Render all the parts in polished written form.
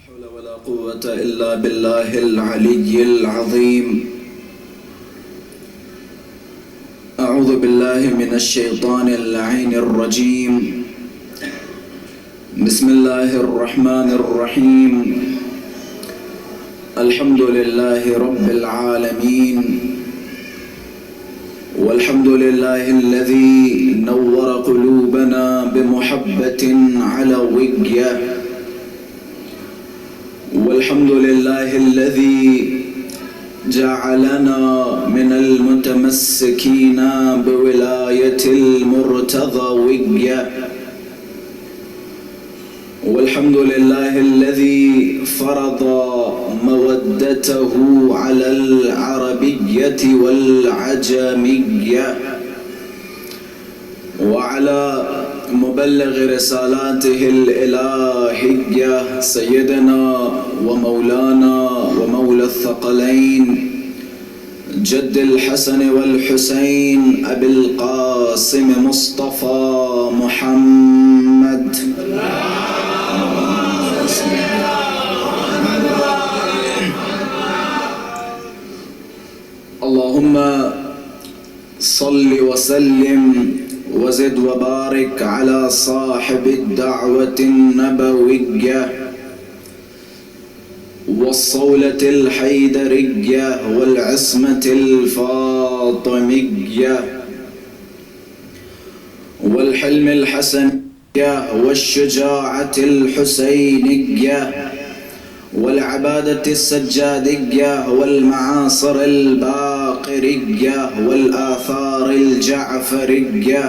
حول ولا قوة إلا بالله العلي العظيم. أعوذ بالله من الشيطان اللعين الرجيم. بسم الله الرحمن الرحيم. الحمد لله رب العالمين، والحمد لله الذي نور قلوبنا بمحبة علوية، والحمد لله الذي جعلنا من المتمسكين بولاية المرتضوية، والحمد لله الذي فرض مودته على العربية والعجمية وعلى مبلغ رسالاته الإلهية سيدنا ومولانا ومولى الثقلين جد الحسن والحسين أبي القاسم مصطفى محمد. اللهم صل وسلم وزد وبارك على صاحب الدعوة النبوية والصولة الحيدرية والعصمة الفاطمية والحلم الحسنية والشجاعة الحسينية والعبادة السجادية والمعاصر الباقرية والآثار الجعفرية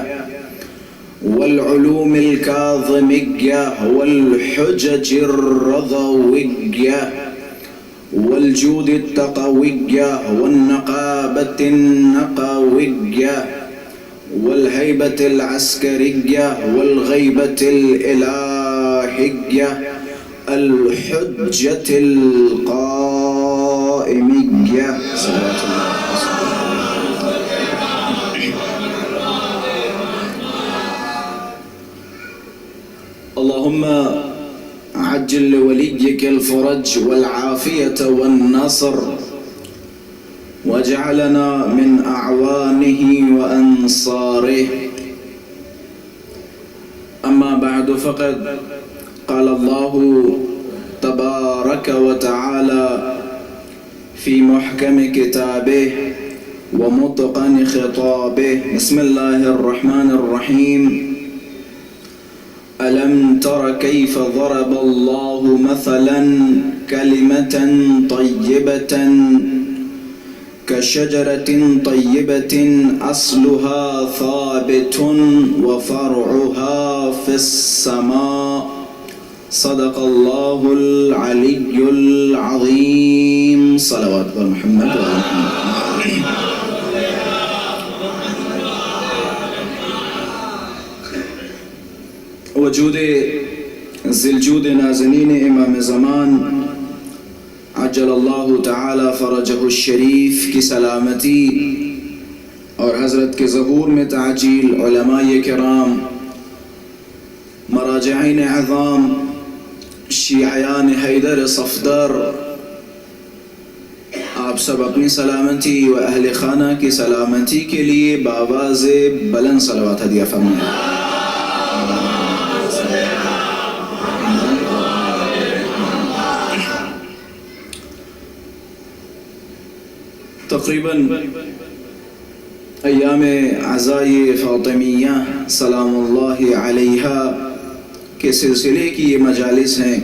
والعلوم الكاظمية والحجج الرضوية والجود التقوية والنقابة النقوية والهيبة العسكرية والغيبة الإلهية الحجة القائمية. صلوات الله. اللهم عجل لوليك الفرج والعافية والنصر، واجعلنا من أعوانه وأنصاره. أما بعد، فقد قال الله تبارك وتعالى في محكم كتابه ومتقن خطابه. بسم الله الرحمن الرحيم. ألم تر كيف ضرب الله مثلا كلمة طيبة كشجرة طيبة أصلها ثابت وفرعها في السماء. صدق الله العلي العظيم. صلوات محمد وعلى محمد. وجود ذی‌الجود نازنین امام زمان عجل اللہ تعالی فرجہ الشریف کی سلامتی اور حضرت کے ظہور میں تعجیل، علماء کرام، مراجعین اعظام، شیعیان حیدر صفدر، آپ سب اپنی سلامتی و اہل خانہ کی سلامتی کے لیے بآواز بلند صلوات ہدیہ فرمائیں. تقریباً ایام عزائے فاطمیہ سلام اللہ علیہا کے سلسلے کی یہ مجالس ہیں،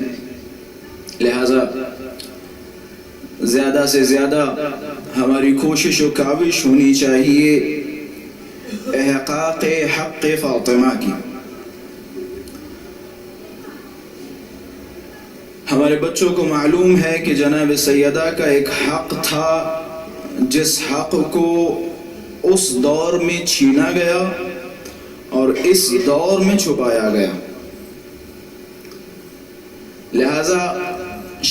لہذا زیادہ سے زیادہ ہماری کوشش و کاوش ہونی چاہیے احقاق حق فاطمہ کی. ہمارے بچوں کو معلوم ہے کہ جناب سیدہ کا ایک حق تھا جس حق کو اس دور میں چھینا گیا اور اس دور میں چھپایا گیا. لہذا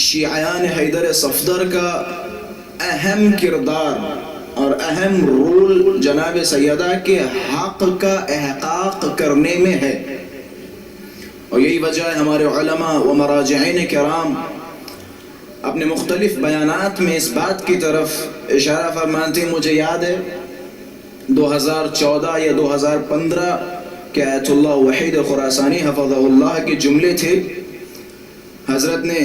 شیعیان حیدر صفدر کا اہم کردار اور اہم رول جناب سیدہ کے حق کا احقاق کرنے میں ہے. اور یہی وجہ ہے ہمارے علماء و مراجعین کرام اپنے مختلف بیانات میں اس بات کی طرف اشارہ فرماتے ہیں. مجھے یاد ہے 2014 یا 2015 کے آیت اللہ وحید خراسانی حفظہ اللہ کے جملے تھے. حضرت نے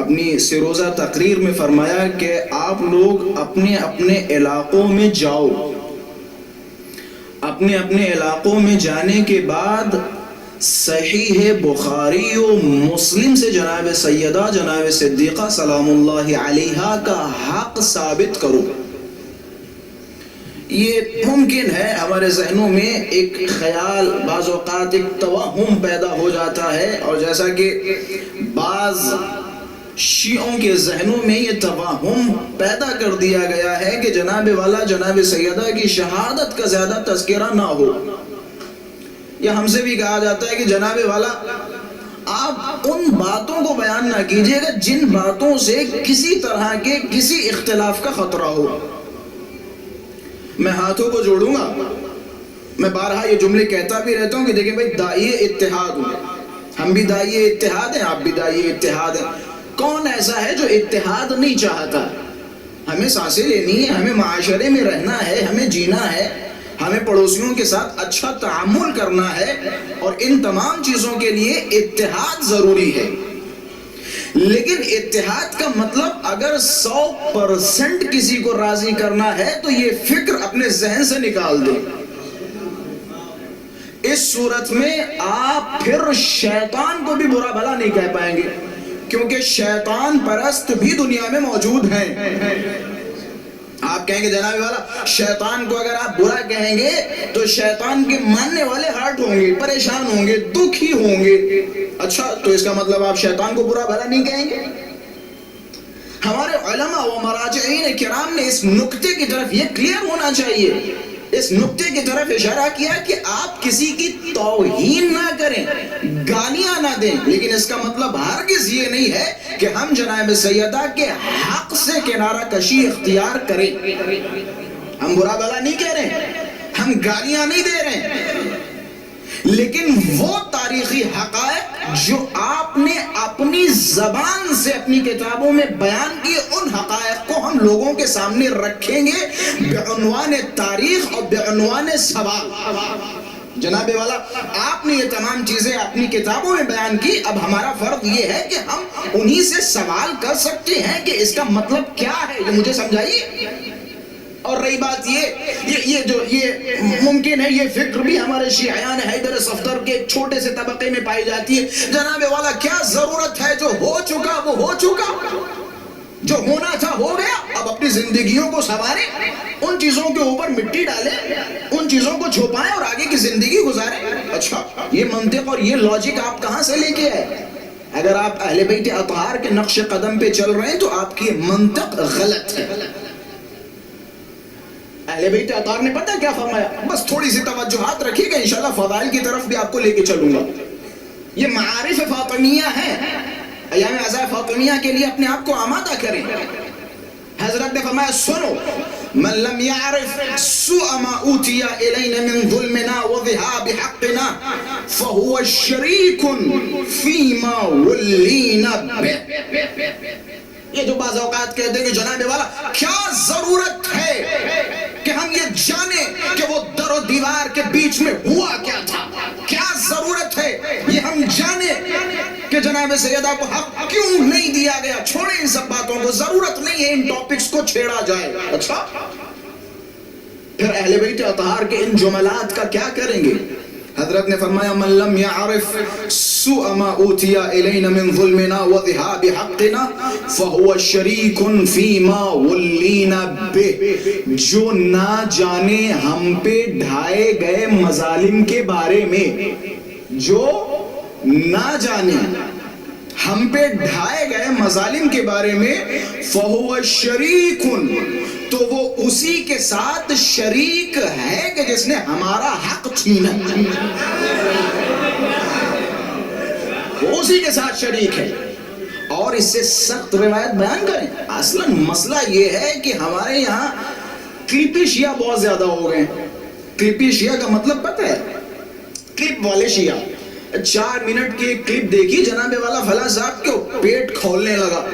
اپنی سروزہ تقریر میں فرمایا کہ آپ لوگ اپنے اپنے علاقوں میں جاؤ, اپنے اپنے علاقوں میں جانے کے بعد صحیح بخاری و مسلم سے جناب سیدہ جناب صدیقہ سلام اللہ علیہا کا حق ثابت کرو. یہ ممکن ہے ہمارے ذہنوں میں ایک خیال, بعض اوقات ایک توہم پیدا ہو جاتا ہے, اور جیسا کہ بعض شیعوں کے ذہنوں میں یہ توہم پیدا کر دیا گیا ہے کہ جناب والا جناب سیدہ کی شہادت کا زیادہ تذکرہ نہ ہو, یا ہم سے بھی کہا جاتا ہے کہ جناب والا آپ ان باتوں کو بیان نہ کیجیے گا جن باتوں سے کسی طرح کے کسی اختلاف کا خطرہ ہو. میں ہاتھوں کو جوڑوں گا, میں بارہا یہ جملے کہتا بھی رہتا ہوں کہ دیکھیں بھائی داعی اتحاد ہوں, ہم بھی داعی اتحاد ہیں, آپ بھی داعی اتحاد ہیں. کون ایسا ہے جو اتحاد نہیں چاہتا؟ ہمیں سانسیں لینی ہے, ہمیں معاشرے میں رہنا ہے, ہمیں جینا ہے, ہمیں پڑوسیوں کے ساتھ اچھا تعامل کرنا ہے, اور ان تمام چیزوں کے لیے اتحاد ضروری ہے. لیکن اتحاد کا مطلب اگر 100% کسی کو راضی کرنا ہے تو یہ فکر اپنے ذہن سے نکال دیں. اس صورت میں آپ پھر شیطان کو بھی برا بھلا نہیں کہہ پائیں گے, کیونکہ شیطان پرست بھی دنیا میں موجود ہیں. آپ کہیں گے جناب والا شیطان کو اگر آپ برا کہیں گے تو شیطان کے ماننے والے ہرٹ ہوں گے, پریشان ہوں گے, دکھی ہوں گے. اچھا, تو اس کا مطلب آپ شیطان کو برا بھلا نہیں کہیں گے؟ ہمارے علماء و مراجعین کرام نے اس نقطے کی طرف یہ کلیئر ہونا چاہیے, اس نقطے کی طرف اشارہ کیا کہ آپ کسی کی توہین نہ کریں, گالیاں نہ دیں, لیکن اس کا مطلب ہرگز یہ نہیں ہے کہ ہم جناب سیدہ کے حق سے کنارہ کشی اختیار کریں. ہم برا بھلا نہیں کہہ رہے, ہم گالیاں نہیں دے رہے, لیکن وہ تاریخی حقائق جو آپ نے اپنی زبان سے اپنی کتابوں میں بیان کیے, ان حقائق کو ہم لوگوں کے سامنے رکھیں گے بعنوان تاریخ اور بعنوان سوال. جناب والا آپ نے یہ تمام چیزیں اپنی کتابوں میں بیان کی, اب ہمارا فرض یہ ہے کہ ہم انہی سے سوال کر سکتے ہیں کہ اس کا مطلب کیا ہے, یہ مجھے سمجھائیے. اور رہی بات یہ ممکن ہے یہ فکر بھی ہمارے شیعیان حیدر صفدر کے ایک چھوٹے سے طبقے میں پائی جاتی ہے, جناب والا کیا ضرورت ہے, جو ہو چکا وہ ہو چکا, جو ہونا تھا ہو گیا, اب اپنی زندگیوں کو سنواریں, ان چیزوں کے اوپر مٹی ڈالیں, ان چیزوں کو چھپائیں اور آگے کی زندگی گزاریں. اچھا, یہ منطق اور یہ لاجک آپ کہاں سے لے کے آئے؟ اگر آپ اہل بیت اطہار کے نقش قدم پہ چل رہے ہیں تو آپ کی منطق غلط ہے. اہل بیت اطہار نے پتہ کیا فرمایا؟ بس تھوڑی سی توجہات رکھیے گا, انشاءاللہ فضائل کی طرف بھی آپ کو لے کے چلوں گا. یہ معارف فاطمیہ ہیں, ایام عزاء فاطمیہ کے لیے اپنے آپ کو آمادہ کریں. حضرت نے فرمایا سنو, من لم يعرف سوء ما اوتي الينا من ظلمنا وذهاب حقنا فهو شريك فيما ولينا به. یہ جو بعض اوقات کہتے ہیں کہ جناب والا کیا ضرورت ہے کہ ہم یہ جانیں کہ وہ در و دیوار کے بیچ میں ہوا کیا تھا, کیا ضرورت ہے یہ ہم جانیں کہ جناب سیدہ کو حق کیوں نہیں دیا گیا. چھوڑیں ان سب باتوں کو, ضرورت نہیں ہے ان ٹاپکس کو چھیڑا جائے. اچھا, پھر اہل بیت اطہار کے ان جملات کا کیا کریں گے؟ حضرت نے فرمایا من لم يعرف سوء ما اوتي الينا من ظلمنا وذهاب حقنا فهو شريك فيما ولينا به. جو نہ جانے ہم پہ ڈھائے گئے مظالم کے بارے میں, جو نہ جانے ہم پہ ڈھائے گئے مظالم کے بارے میں, فَهُوَ شَرِيكٌ, تو وہ اسی کے ساتھ شریک ہے کہ جس نے ہمارا حق چھینا, وہ اسی کے ساتھ شریک ہے. اور اس سے سخت روایت بیان کریں. اصلاً مسئلہ یہ ہے کہ ہمارے یہاں کلپی شیعہ بہت زیادہ ہو گئے. کلپی شیعہ کا مطلب پتہ ہے؟ کلپ والے شیعہ. 4 منٹ کی ایک کلپ دیکھی, جناب والا فلاں صاحب کو پیٹ کھولنے لگا,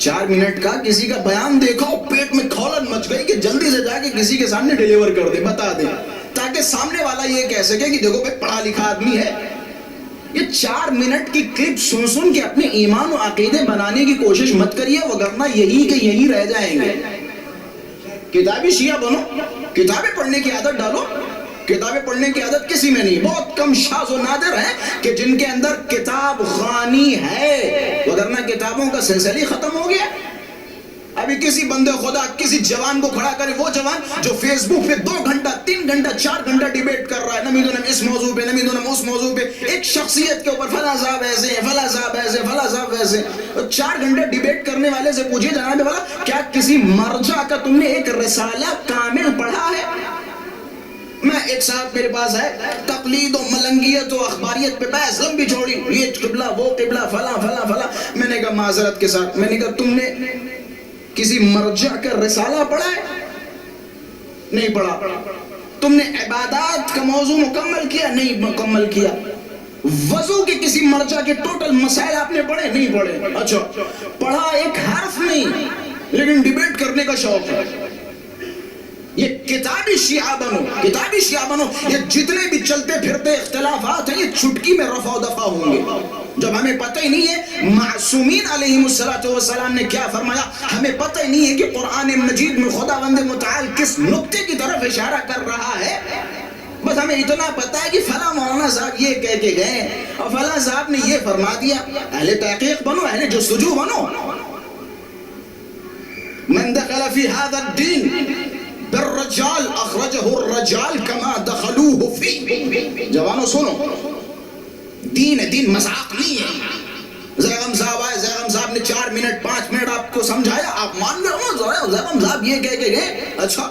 4 منٹ کا کسی کا بیان دیکھا اور پیٹ میں کھولن مچ گئی کہ جلدی سے جا کے کسی کے سامنے ڈیلیور کر دے، بتا دے، تاکہ سامنے والا یہ کہہ سکے کہ دیکھو بھائی پڑھا لکھا آدمی ہے۔ یہ 4 منٹ کی کلپ سن سن کے اپنے ایمان و عقیدے بنانے کی کوشش مت کریے، وگرنہ یہی کہ یہی رہ جائیں گے۔ کتابی شیعہ بنو، کتابیں پڑھنے کی عادت ڈالو۔ کتابیں پڑھنے کی عادت کسی میں نہیں، بہت کم شاذ و نادر ہیں کہ جن کے اندر کتاب خوانی ہے، وگرنہ کتابوں کا سلسلہ ہی ختم ہو گیا۔ ابھی کسی بندے خدا کسی جوان کو کھڑا کرے، وہ جوان جو فیس بک پہ 2 گھنٹہ 3 گھنٹہ 4 گھنٹہ ڈیبیٹ کر رہا ہے، نمیدونم اس موضوع پہ، نمیدونم اس موضوع پہ، ایک شخصیت کے اوپر فلاں صاحب ایسے ہیں، فلاں صاحب ایسے، فلاں صاحب ویسے، 4 گھنٹے ڈیبیٹ کرنے والے سے پوچھئے جناب والا کیا کسی مرجع کا تم نے ایک رسالہ کامل پڑھا ہے؟ میں ایک صاحب میرے پاس ہے، تقلید و ملنگیت و اخباریت پہ بحث لمبی چوڑی، یہ قبلہ وہ قبلہ فلاں فلاں فلاں۔ میں نے کہا معذرت کے ساتھ، میں نے کہا تم نے کسی مرجع کا رسالہ پڑھا ہے؟ نہیں پڑھا۔ تم نے عبادات کا موضوع مکمل کیا؟ نہیں مکمل کیا۔ وضو کے کسی مرجع کے ٹوٹل مسائل آپ نے پڑھے؟ نہیں پڑھے۔ اچھا، پڑھا ایک حرف نہیں، لیکن ڈیبیٹ کرنے کا شوق ہے۔ یہ کتابی شیعہ بنو، کتابی شیعہ بنو۔ یہ جتنے بھی چلتے پھرتے اختلافات ہیں یہ چٹکی میں رفع و دفع ہوں گے۔ جب ہمیں پتہ ہی نہیں ہے معصومین علیہم السلام نے کیا فرمایا، ہمیں پتہ ہی نہیں ہے کہ قرآن مجید میں خداوند متعال کس نقطے کی طرف اشارہ کر رہا ہے، بس ہمیں اتنا پتہ ہے کہ فلاں مولانا صاحب یہ کہہ کے گئے اور فلاں صاحب نے یہ فرما دیا۔ اہل تحقیق بنو، اہل جستجو بنو۔ من دخل فی هذا الدین بالرجال اخرجہ الرجال کما دخلوہ فی۔ جوانوں سنو، دین ہے، دین مذاق نہیں ہے۔ زیغم صاحب آئے، زیغم صاحب نے 4 منٹ 5 منٹ آپ کو سمجھایا، آپ مان گئے ہو زیغم صاحب یہ کہہ کے گئے۔ اچھا،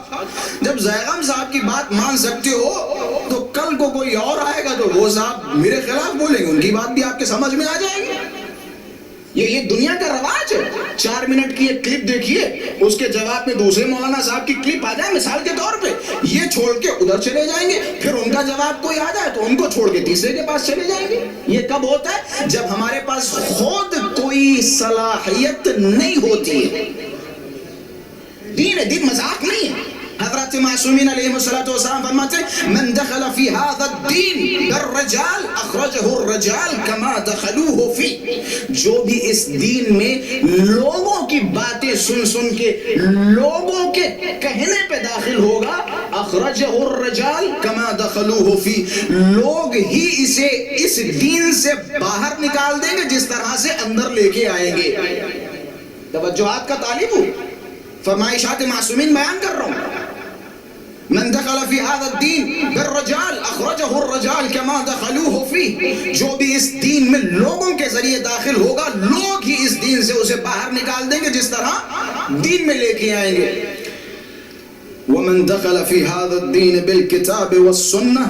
جب زیغم صاحب کی بات مان سکتے ہو تو کل کو کوئی اور آئے گا تو وہ صاحب میرے خلاف بولیں گے، ان کی بات بھی آپ کے سمجھ میں آ جائے گی۔ یہ دنیا کا رواج ہے۔ 4 منٹ کی ایک کلپ دیکھیے، اس کے جواب میں دوسرے مولانا صاحب کی کلپ آ جائے مثال کے طور پہ، یہ چھوڑ کے ادھر چلے جائیں گے، پھر ان کا جواب کوئی آ جائے تو ان کو چھوڑ کے تیسرے کے پاس چلے جائیں گے۔ یہ کب ہوتا ہے؟ جب ہمارے پاس خود کوئی صلاحیت نہیں ہوتی ہے۔ دین ہے، دین مذاق نہیں ہے۔ حضرت معصومین علیہ السلام فرماتے ہیں من دخل فی هذا الدین بالرجال اخرجہ الرجال کما دخلوہ فی۔ جو بھی اس دین میں لوگوں کی باتیں سن سن کے لوگوں کے کہنے پہ داخل ہوگا، اخرجہ الرجال کما دخلوہ فی، لوگ ہی اسے اس دین سے باہر نکال دیں گے جس طرح سے اندر لے کے آئیں گے۔ توجہات کا طالب ہوں، فرمائشات معصومین بیان کر رہا ہوں۔ من دخل فی هذا الدین بالرجال اخرجہ الرجال کما دخلوہ فی، جو بھی اس دین میں لوگوں کے ذریعے داخل ہوگا لوگ ہی اس دین سے اسے باہر نکال دیں گے جس طرح دین میں لے کے آئیں گے۔ ومن دخل فی هذا الدین بالکتاب والسنہ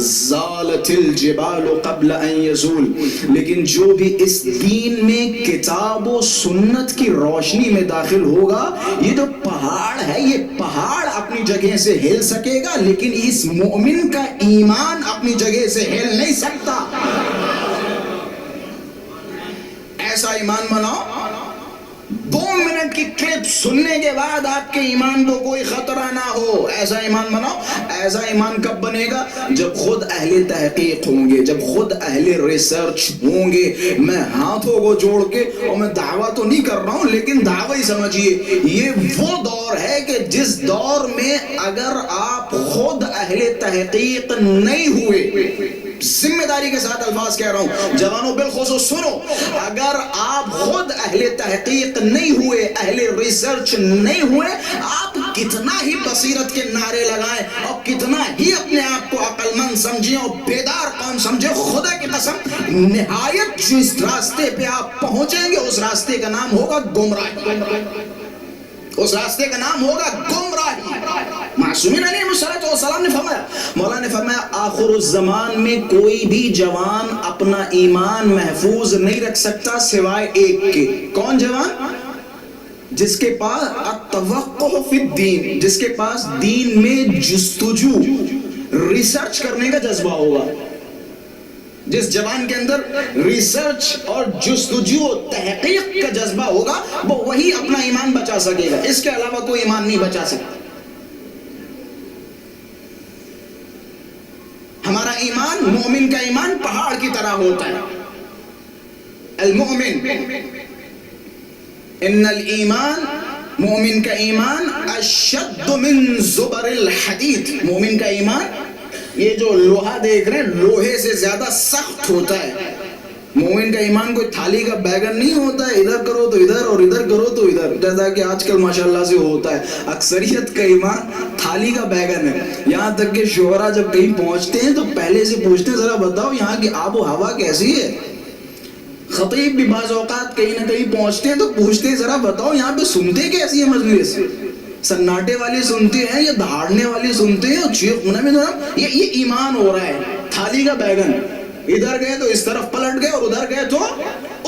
زالت الجبال قبل ان یزول، لیکن جو بھی اس دین میں کتاب و سنت کی روشنی میں داخل ہوگا، یہ جو پہاڑ ہے یہ پہاڑ اپنی جگہ سے ہل سکے گا لیکن اس مومن کا ایمان اپنی جگہ سے ہل نہیں سکتا۔ ایسا ایمان بناؤ 2 منٹ کی کلپ سننے کے بعد آپ کے ایمان کو کوئی خطرہ نہ ہو، ایسا ایمان بناؤ۔ ایسا ایمان کب بنے گا؟ جب خود اہل تحقیق ہوں گے، جب خود اہل ریسرچ ہوں گے۔ میں ہاتھوں کو جوڑ کے، اور میں دعویٰ تو نہیں کر رہا ہوں لیکن دعویٰ ہی سمجھیے، یہ وہ دور ہے کہ جس دور میں اگر آپ خود اہل تحقیق نہیں ہوئے، ذمہ داری کے ساتھ الفاظ کہہ رہا ہوں جوانوں بالخصوص سنو، اگر آپ خود اہل تحقیق نہیں ہوئے، اہل ریسرچ نہیں ہوئے، آپ کتنا ہی بصیرت کے نعرے لگائیں اور کتنا ہی اپنے آپ کو عقل مند سمجھیں اور بیدار قوم سمجھیں، خدا کی قسم نہایت جو اس راستے پہ آپ پہنچیں گے اس راستے کا نام ہوگا گمراہی، اس راستے کا نام ہوگا گمراہی۔ معصومین علیہ السلام نے فرمایا، مولا نے فرمایا آخر الزمان میں کوئی بھی جوان اپنا ایمان محفوظ نہیں رکھ سکتا سوائے ایک کے۔ کون جوان؟ جس کے پاس التوقع فی الدین، جس کے پاس دین میں جستجو ریسرچ کرنے کا جذبہ ہوگا۔ جس جوان کے اندر ریسرچ اور جستجو تحقیق کا جذبہ ہوگا وہ وہی اپنا ایمان بچا سکے گا، اس کے علاوہ کوئی ایمان نہیں بچا سکتا. ہمارا ایمان، مومن کا ایمان پہاڑ کی طرح ہوتا ہے. المؤمن، ان الایمان، مومن کا ایمان اشد من زبر الحدید، مومن کا ایمان یہ جو لوہا دیکھ رہے ہیں لوہے سے زیادہ سخت ہوتا ہے. مومن کا ایمان کوئی تھالی کا بیگن نہیں ہوتا ہے، ادھر کرو تو ادھر اور ادھر کرو تو ادھر، جیسا کہ آج کل ماشاءاللہ سے ہوتا ہے. اکثریت کا ایمان تھالی کا بیگن ہے. یہاں تک کہ شعراء جب کہیں پہنچتے ہیں تو پہلے سے پوچھتے ہیں ذرا بتاؤ یہاں کی آب و ہوا کیسی ہے. خطیب بھی بعض اوقات کہیں نہ کہیں پہنچتے ہیں تو پوچھتے ہیں ذرا بتاؤ یہاں پہ سنتے کیسی ہے مجلس، سناٹے والی سنتے ہیں یا دہاڑنے والی سنتے ہیں اور چیخ یہ ایمان ہو رہا ہے. تھالی کا بیگن، ادھر گئے تو اس طرف پلٹ گئے اور ادھر گئے تو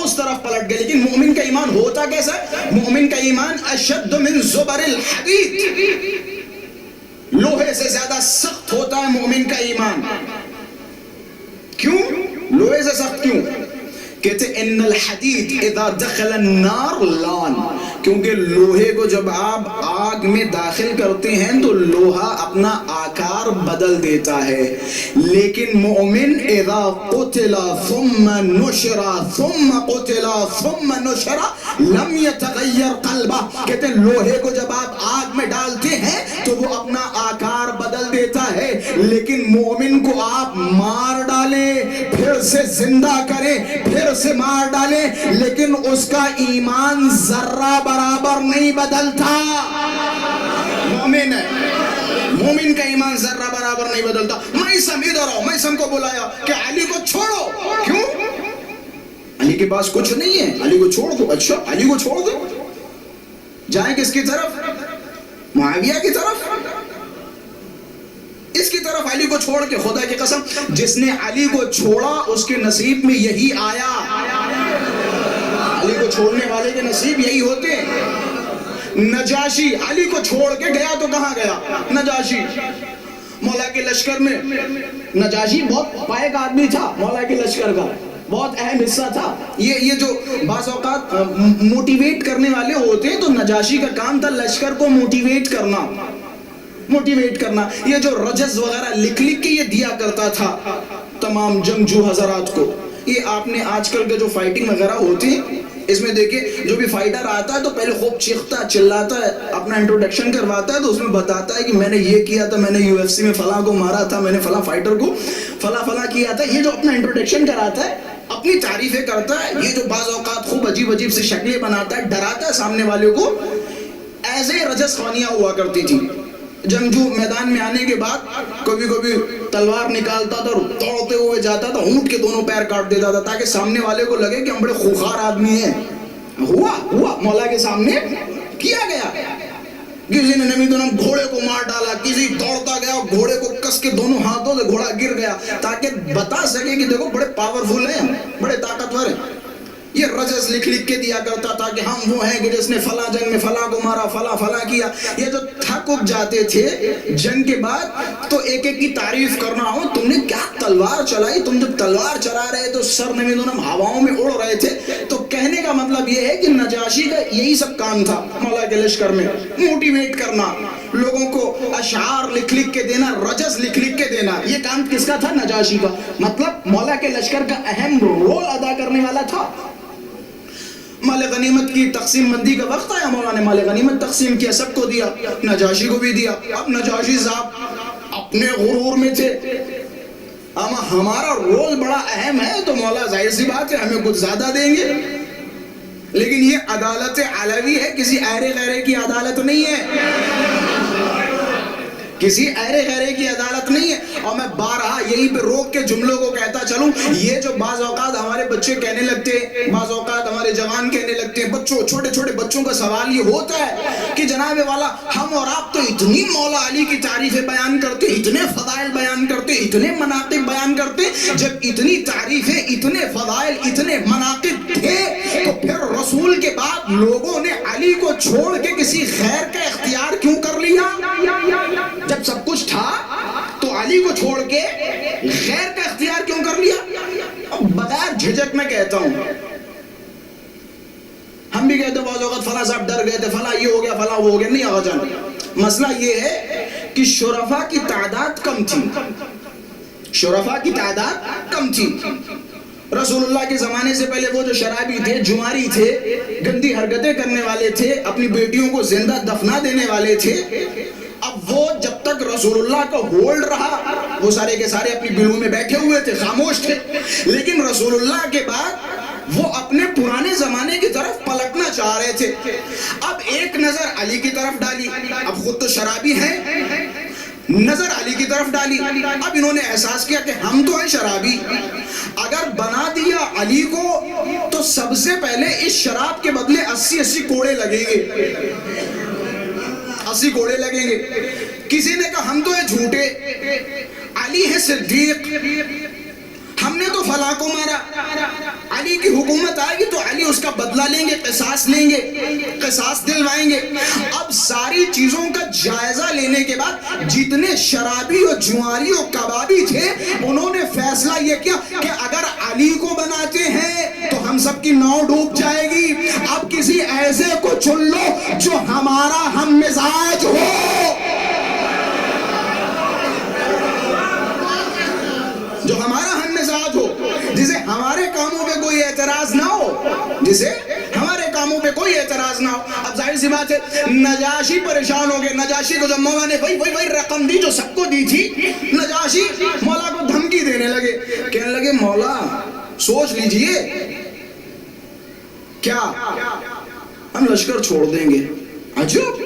اس طرف پلٹ گئے. لیکن مومن کا ایمان ہوتا کیسا ہے؟ مومن کا ایمان اشد من زبر الحدید، لوہے سے زیادہ سخت ہوتا ہے مومن کا ایمان. کیوں لوہے سے سخت کیوں؟ کہتے ان الحدید اذا دخل النار لان، کیونکہ لوہے کو جب آپ آگ میں داخل کرتے ہیں تو لوہا اپنا آکار بدل دیتا ہے. لیکن مومن اذا قتل ثم نشر ثم قتل ثم نشر لم يتغیر قلبہ، کہتے ہیں لوہے کو جب آپ آگ میں ڈالتے ہیں تو وہ اپنا آکار بدل دیتا ہے. لیکن مومن کو آپ مار ڈالیں پھر سے زندہ کریں پھر سے مار ڈالیں لیکن اس کا ایمان ذرہ برابر نہیں بدلتا. مومن ہے، مومن کا ایمان ذرہ برابر نہیں بدلتا. میسم ادھر آؤ، میسم کو بلایا کہ علی کو چھوڑو. کیوں؟ علی کے پاس کچھ نہیں ہے، علی کو چھوڑ دو. اچھا علی کو چھوڑ دو، جائیں کس کی طرف؟ معاویہ کی طرف، اس کی طرف علی کو چھوڑ کے. خدا کی قسم جس نے علی کو چھوڑا اس کے نصیب میں یہی آیا. علی کو چھوڑنے والے کے نصیب یہی ہوتے ہیں. نجاشی علی کو چھوڑ کے گیا تو کہاں گیا؟ نجاشی مولا کے لشکر میں. نجاشی بہت پائک آدمی تھا، مولا کے لشکر کا بہت اہم حصہ تھا. یہ جو بعض اوقات موٹیویٹ کرنے والے ہوتے ہیں تو نجاشی کا کام تھا لشکر کو موٹیویٹ کرنا. یہ جو رجز وغیرہ لکھ کے یہ دیا کرتا تھا تمام جنگجو حضرات کو. یہ آپ نے آج کل کے جو فائٹنگ وغیرہ ہوتی ہے اس میں دیکھیں جو بھی فائٹر آتا ہے تو پہلے خوب چیختا چلاتا ہے، اپنا انٹروڈکشن کرواتا ہے تو اس میں بتاتا ہے کہ میں نے یہ کیا تھا، میں نے یو ایف سی میں فلاں کو مارا تھا، میں نے فلاں فائٹر کو فلاں کیا تھا. یہ جو اپنا انٹروڈکشن کراتا ہے اپنی تعریفیں کرتا ہے، یہ جو بعض اوقات خوب عجیب سی شکلیں بناتا ہے ڈراتا ہے سامنے والے کو، ایسے رجس خوانیاں ہوا کرتی تھی. جنگجو میدان میں آنے کے بعد کبھی تلوار نکالتا تھا اور دوڑتے ہوئے جاتا تھا، اونٹ کے دونوں پیر کاٹ دیتا تھا تاکہ سامنے والے کو لگے کہ ہم بڑے خوخار آدمی ہیں. ہوا مولا کے سامنے کیا گیا. کسی نے نبی دونوں گھوڑے کو مار ڈالا، کسی دوڑتا گیا گھوڑے کو کس کے دونوں ہاتھوں سے گھوڑا گر گیا تاکہ بتا سکے کہ دیکھو بڑے پاورفل ہیں، بڑے طاقتور ہیں. یہ رجز لکھ کے دیا کرتا تھا کہ ہم وہ ہیں کہ جس نے فلاں جنگ میں فلاں کو مارا، فلاں کیا. یہ جو تھک جاتے تھے جنگ کے بعد تو ایک کی تعریف کرنا ہو، تم نے کیا تلوار چلائی، تم جب تلوار چلا رہے تو سر نمیدونم ہواؤں میں اڑ رہے تھے. تو کہنے کا مطلب یہ ہے کہ نجاشی کا یہی سب کام تھا مولا کے لشکر میں، موٹیویٹ کرنا، لوگوں کو اشعار لکھ کے دینا، رجز لکھ کے دینا. یہ کام کس کا تھا؟ نجاشی کا. مطلب مولا کے لشکر کا اہم رول ادا کرنے والا تھا. مال غنیمت کی تقسیم بندی کا وقت آیا، مولا نے مال غنیمت تقسیم کیا، سب کو دیا، نجاشی کو بھی دیا. اب نجاشی صاحب اپنے غرور میں تھے، اما ہمارا رول بڑا اہم ہے تو مولا ظاہر سی بات ہے ہمیں کچھ زیادہ دیں گے. لیکن یہ عدالت علوی ہے، کسی ایرے غیرے کی عدالت نہیں ہے، کسی ایرے غیرے کی عدالت نہیں ہے. اور میں بارہا یہی پہ روک کے جملوں کو کہتا چلوں، یہ جو بعض اوقات ہمارے بچے کہنے لگتے ہیں، بعض اوقات ہمارے جوان کہنے لگتے ہیں، بچوں چھوٹے بچوں کا سوال یہ ہوتا ہے کہ جناب والا ہم اور آپ تو اتنی مولا علی کی تعریفیں بیان کرتے، اتنے فضائل بیان کرتے، اتنے مناقب بیان کرتے، جب اتنی تعریفیں، اتنے فضائل، اتنے مناقب تھے تو پھر رسول کے بعد لوگوں نے علی کو چھوڑ کے کسی غیر کا اختیار کیوں کر لیا؟ جب سب کچھ تھا تو علی کو چھوڑ کے غیر کا اختیار کیوں کر لیا؟ بغیر جھجک میں کہتا ہوں، ہم بھی بھی کہتے ہیں بعض اوقات فلاں صاحب ڈر گئے تھے، فلاں یہ ہو گیا، فلاں وہ ہو گیا. نہیں آقا جان، مسئلہ یہ ہے کہ شرفاء کی تعداد کم تھی. شرفاء کی تعداد کم تھی. رسول اللہ کے زمانے سے پہلے وہ جو شرابی تھے، جواری تھے، گندی حرکتیں کرنے والے تھے، اپنی بیٹیوں کو زندہ دفنا دینے والے تھے، اب وہ جب تک رسول اللہ کا ہولڈ رہا وہ سارے کے سارے اپنی بلوں میں بیٹھے ہوئے تھے، خاموش تھے. لیکن رسول اللہ کے بعد وہ اپنے پرانے زمانے کی طرف پلٹنا چاہ رہے تھے. اب ایک نظر علی کی طرف ڈالی، اب خود تو شرابی ہیں، نظر علی کی طرف ڈالی. اب انہوں نے احساس کیا کہ ہم تو ہیں شرابی، اگر بنا دیا علی کو تو سب سے پہلے اس شراب کے بدلے 80 کوڑے لگیں گے، 80 کوڑے لگیں گے. کسی نے کہا ہم تو ہیں جھوٹے، علی ہے صدیق، ہم نے تو فلاں کو مارا، علی کی حکومت آئے گی تو علی اس کا بدلہ لیں گے، قصاص لیں گے، قصاص دلوائیں گے. اب ساری چیزوں کا جائزہ لینے کے بعد جتنے شرابی اور جواری اور کبابی تھے انہوں نے فیصلہ یہ کیا کہ اگر علی کو بناتے ہیں تو ہم سب کی ناؤ ڈوب جائے گی. اب کسی ایسے کو چن لو جو ہمارا ہم مزاج ہو، جو ہمارا ہم مزاج ہو، جسے ہمارے کاموں پہ کوئی اعتراض نہ ہو، جسے ہمارے کاموں پہ کوئی اعتراض نہ ہو. اب ظاہر سی بات ہے نجاشی پریشان ہو گئے. نجاشی کو جب مولا نے وہی رقم دی جو سب کو دی تھی، نجاشی مولا کو دھمکی دینے لگے، کہنے لگے مولا سوچ لیجئے، کیا ہم لشکر چھوڑ دیں گے؟ عجب،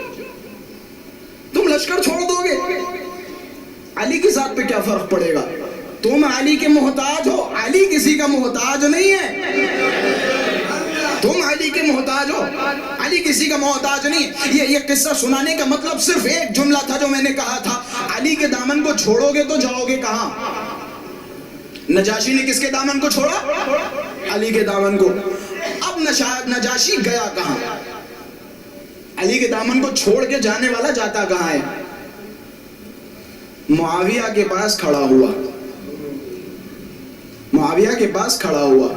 تم لشکر چھوڑ دو گے؟ علی کی ذات پہ کیا فرق پڑے گا؟ تم علی کے محتاج ہو، علی کسی کا محتاج نہیں ہے. تم علی کے محتاج ہو، علی کسی کا محتاج نہیں. یہ قصہ سنانے کا مطلب صرف ایک جملہ تھا جو میں نے کہا تھا، علی کے دامن کو چھوڑو گے تو جاؤ گے کہاں؟ نجاشی نے کس کے دامن کو چھوڑا؟ علی کے دامن کو. اب نجاشی گیا کہاں؟ علی کے دامن کو چھوڑ کے جانے والا جاتا کہاں ہے؟ معاویہ کے پاس کھڑا ہوا، معاویہ کے پاس کھڑا ہوا.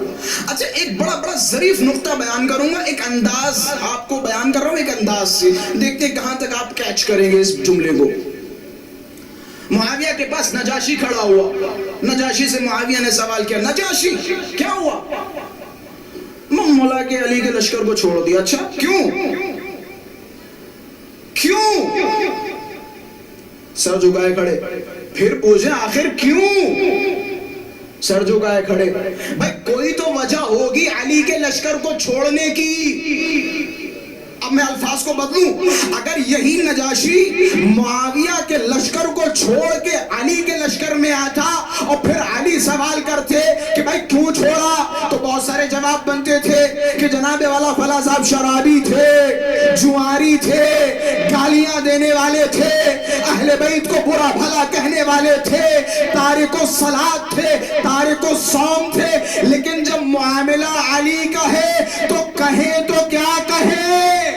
اچھا ایک بڑا ظریف نقطہ بیان کروں گا، ایک انداز آپ کو بیان کر رہا ہوں، ایک انداز سے دیکھتے ہیں کہاں تک آپ کیچ کریں گے اس جملے کو. معاویہ کے پاس نجاشی کھڑا ہوا. نجاشی سے معاویہ نے سوال کیا، نجاشی کیا ہوا؟ مولا کے علی کے لشکر کو چھوڑ دیا. اچھا کیوں؟ سر جھکائے کھڑے. پھر پوچھیں آخر کیوں؟ سر جھکائے کھڑے. بھائی کوئی تو وجہ ہوگی علی کے لشکر کو چھوڑنے کی. اب میں الفاظ کو بدلوں، اگر یہی نجاشی معاویہ کے لشکر کو چھوڑ کے علی کے لشکر میں آتا اور پھر علی سوال کرتے کہ بھائی کیوں چھوڑا، تو بہت سارے جواب بنتے تھے کہ جناب والا فلاں صاحب شرابی تھے، جواری تھے، گالیاں دینے والے تھے، اہل بیت کو برا بھلا کہنے والے تھے، تارک الصلاۃ تھے، تارک الصوم تھے. لیکن جب معاملہ علی کا ہے تو کہیں تو کیا کہیں؟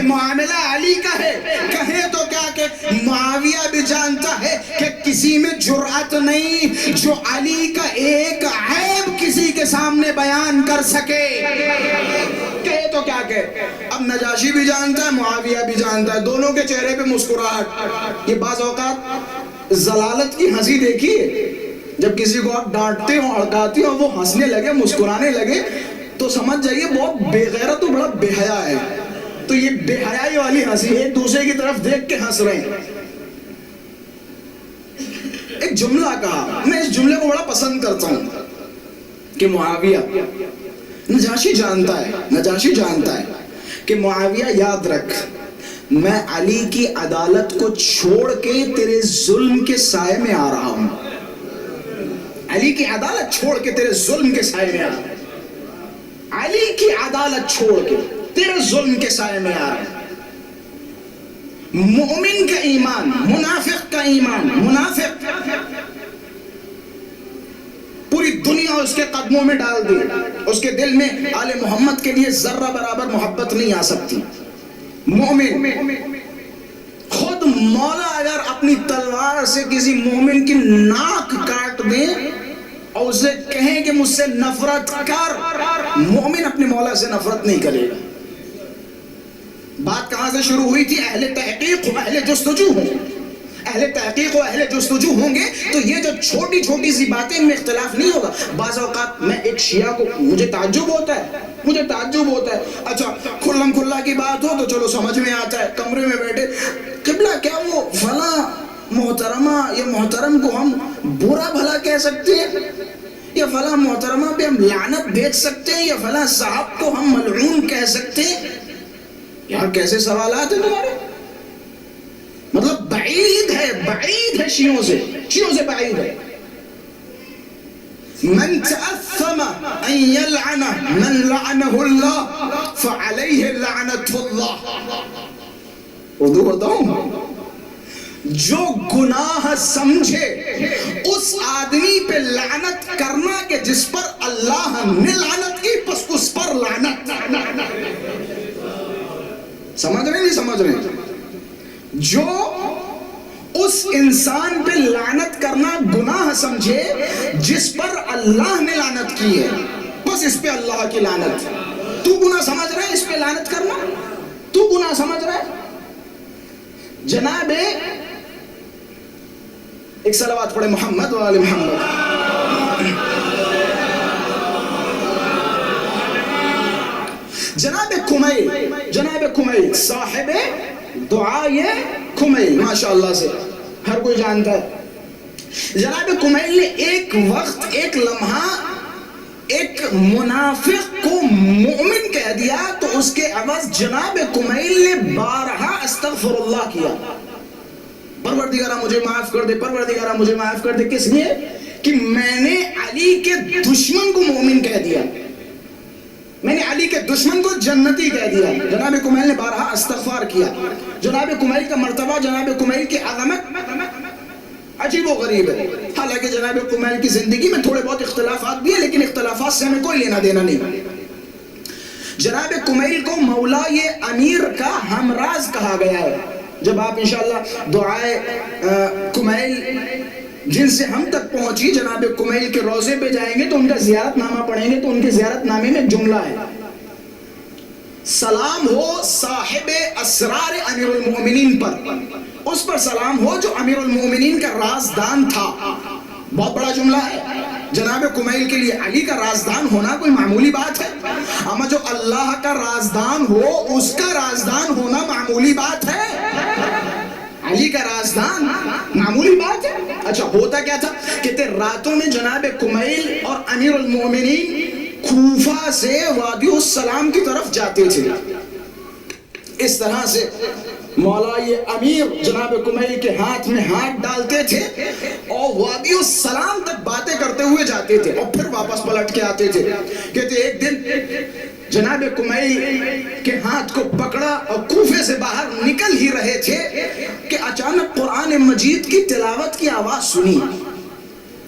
معاملہ علی کا ہے، کہے تو کیا کہ معاویہ بھی جانتا ہے کہ کسی میں جرأت نہیں جو علی کا ایک عیب کسی کے سامنے بیان کر سکے. کہے تو کیا کہ اب نجاشی بھی جانتا ہے، معاویہ بھی جانتا ہے، دونوں کے چہرے پہ مسکراہٹ. یہ بعض اوقات ضلالت کی ہنسی دیکھیے، جب کسی کو آپ ڈانٹتے ہو، اڑکاتے ہو، وہ ہنسنے لگے، مسکرانے لگے تو سمجھ جائیے بہت بے غیرت و بڑا بے حیا ہے. تو یہ بے حیائی والی ہنسی، ایک دوسرے کی طرف دیکھ کے ہنس رہے ہیں. ایک جملہ کہا، میں اس جملے کو بڑا پسند کرتا ہوں کہ معاویہ، نجاشی جانتا ہے کہ معاویہ یاد رکھ، میں علی کی عدالت کو چھوڑ کے تیرے ظلم کے سائے میں آ رہا ہوں. علی کی عدالت چھوڑ کے تیرے ظلم کے سائے میں آ رہا ہوں. علی کی عدالت چھوڑ کے تیرے ظلم کے سائے میں آ رہا ہے. مومن کا ایمان، منافق کا ایمان، منافق پوری دنیا اس کے قدموں میں ڈال دی، اس کے دل میں آل محمد کے لیے ذرہ برابر محبت نہیں آ سکتی. مومن، خود مولا اگر اپنی تلوار سے کسی مومن کی ناک کاٹ دے اور اسے کہیں کہ مجھ سے نفرت کر، مومن اپنے مولا سے نفرت نہیں کرے گا۔ بات کہاں سے شروع ہوئی تھی؟ اہل تحقیق و اہل جستجو ہوں، اہل تحقیق و اہل جستجو ہوں گے تو یہ جو چھوٹی چھوٹی سی باتیں ان میں اختلاف نہیں ہوگا۔ بعض اوقات میں ایک شیعہ کو مجھے تعجب ہوتا ہے، اچھا کھلم کھلا کی بات ہو تو چلو سمجھ میں آتا ہے، کمرے میں بیٹھے قبلہ کیا وہ فلاں محترمہ یا محترم کو ہم برا بھلا کہہ سکتے ہیں، یا فلاں محترمہ پہ ہم لعنت بھیج سکتے ہیں، یا فلاں صاحب کو ہم ملعون کہہ سکتے ہیں؟ یار کیسے سوالات ہیں تمہارے؟ مطلب بعید ہے شیعوں سے بعید ہے۔ من تأثم ان يلعن من لعنه اللہ فعلیہ لعنت اللہ۔ اردو بتاؤں؟ جو گناہ سمجھے اس آدمی پہ لعنت کرنا کہ جس پر اللہ نے لعنت کی، پس اس پر لعنت۔ سمجھ رہے نہیں سمجھ رہے؟ جو اس انسان پہ لعنت کرنا گناہ سمجھے جس پر اللہ نے لعنت کی ہے، بس اس پہ اللہ کی لعنت۔ تو گناہ سمجھ رہا ہے اس پہ لعنت کرنا؟ تو گناہ سمجھ رہا ہے؟ جناب ایک صلوات پڑھے محمد و آل محمد۔ جناب کمیل صاحب دعائے کمیل، ماشاءاللہ سے ہر کوئی جانتا ہے۔ جناب کمیل نے ایک وقت، ایک لمحہ ایک منافق کو مومن کہہ دیا تو اس کے عوض جناب کمیل نے بارہا استغفر اللہ کیا، پروردگارہ مجھے معاف کر دے، پروردگارہ مجھے معاف کر دے۔ کس لیے؟ کہ میں نے علی کے دشمن کو مومن کہہ دیا، میں نے علی کے دشمن کو جنتی کہہ دیا۔ جناب کمیل نے بارہا استغفار کیا۔ جناب کمیل کا مرتبہ، جناب کمیل کی عظمت عجیب و غریب ہے۔ حالانکہ جناب کمیل کی زندگی میں تھوڑے بہت اختلافات بھی ہیں، لیکن اختلافات سے ہمیں کوئی لینا دینا نہیں۔ جناب کمیل کو مولا یہ امیر کا ہمراز کہا گیا ہے۔ جب آپ انشاءاللہ دعائے کمیل جن سے ہم تک پہنچی جناب کمیل کے روضے پہ جائیں گے تو ان کا زیارت نامہ پڑھیں گے تو ان کے زیارت نامے میں جملہ ہے، سلام ہو صاحب اسرار امیر المؤمنین پر، اس پر سلام ہو جو امیر المؤمنین کا رازدان تھا۔ بہت بڑا جملہ ہے۔ جناب کمیل کے لیے علی کا رازدان ہونا کوئی معمولی بات ہے؟ اما جو اللہ کا رازدان ہو اس کا رازدان ہونا معمولی بات ہے؟ علی کا رازدان معمولی بات ہے؟ اچھا ہوتا کیا تھا؟ کہتے راتوں میں جناب کمیل اور امیر المؤمنین کوفہ سے وادی السلام کی طرف جاتے تھے۔ اس طرح سے مولا یہ امیر جناب کمیل کے ہاتھ میں ہاتھ ڈالتے تھے اور وادی السلام تک باتیں کرتے ہوئے جاتے تھے اور پھر واپس پلٹ کے آتے تھے۔ کہتے ایک دن جناب کمیل کے ہاتھ کو پکڑا اور کوفے سے باہر نکل ہی رہے تھے کہ اچانک قرآن مجید کی تلاوت کی آواز سنی۔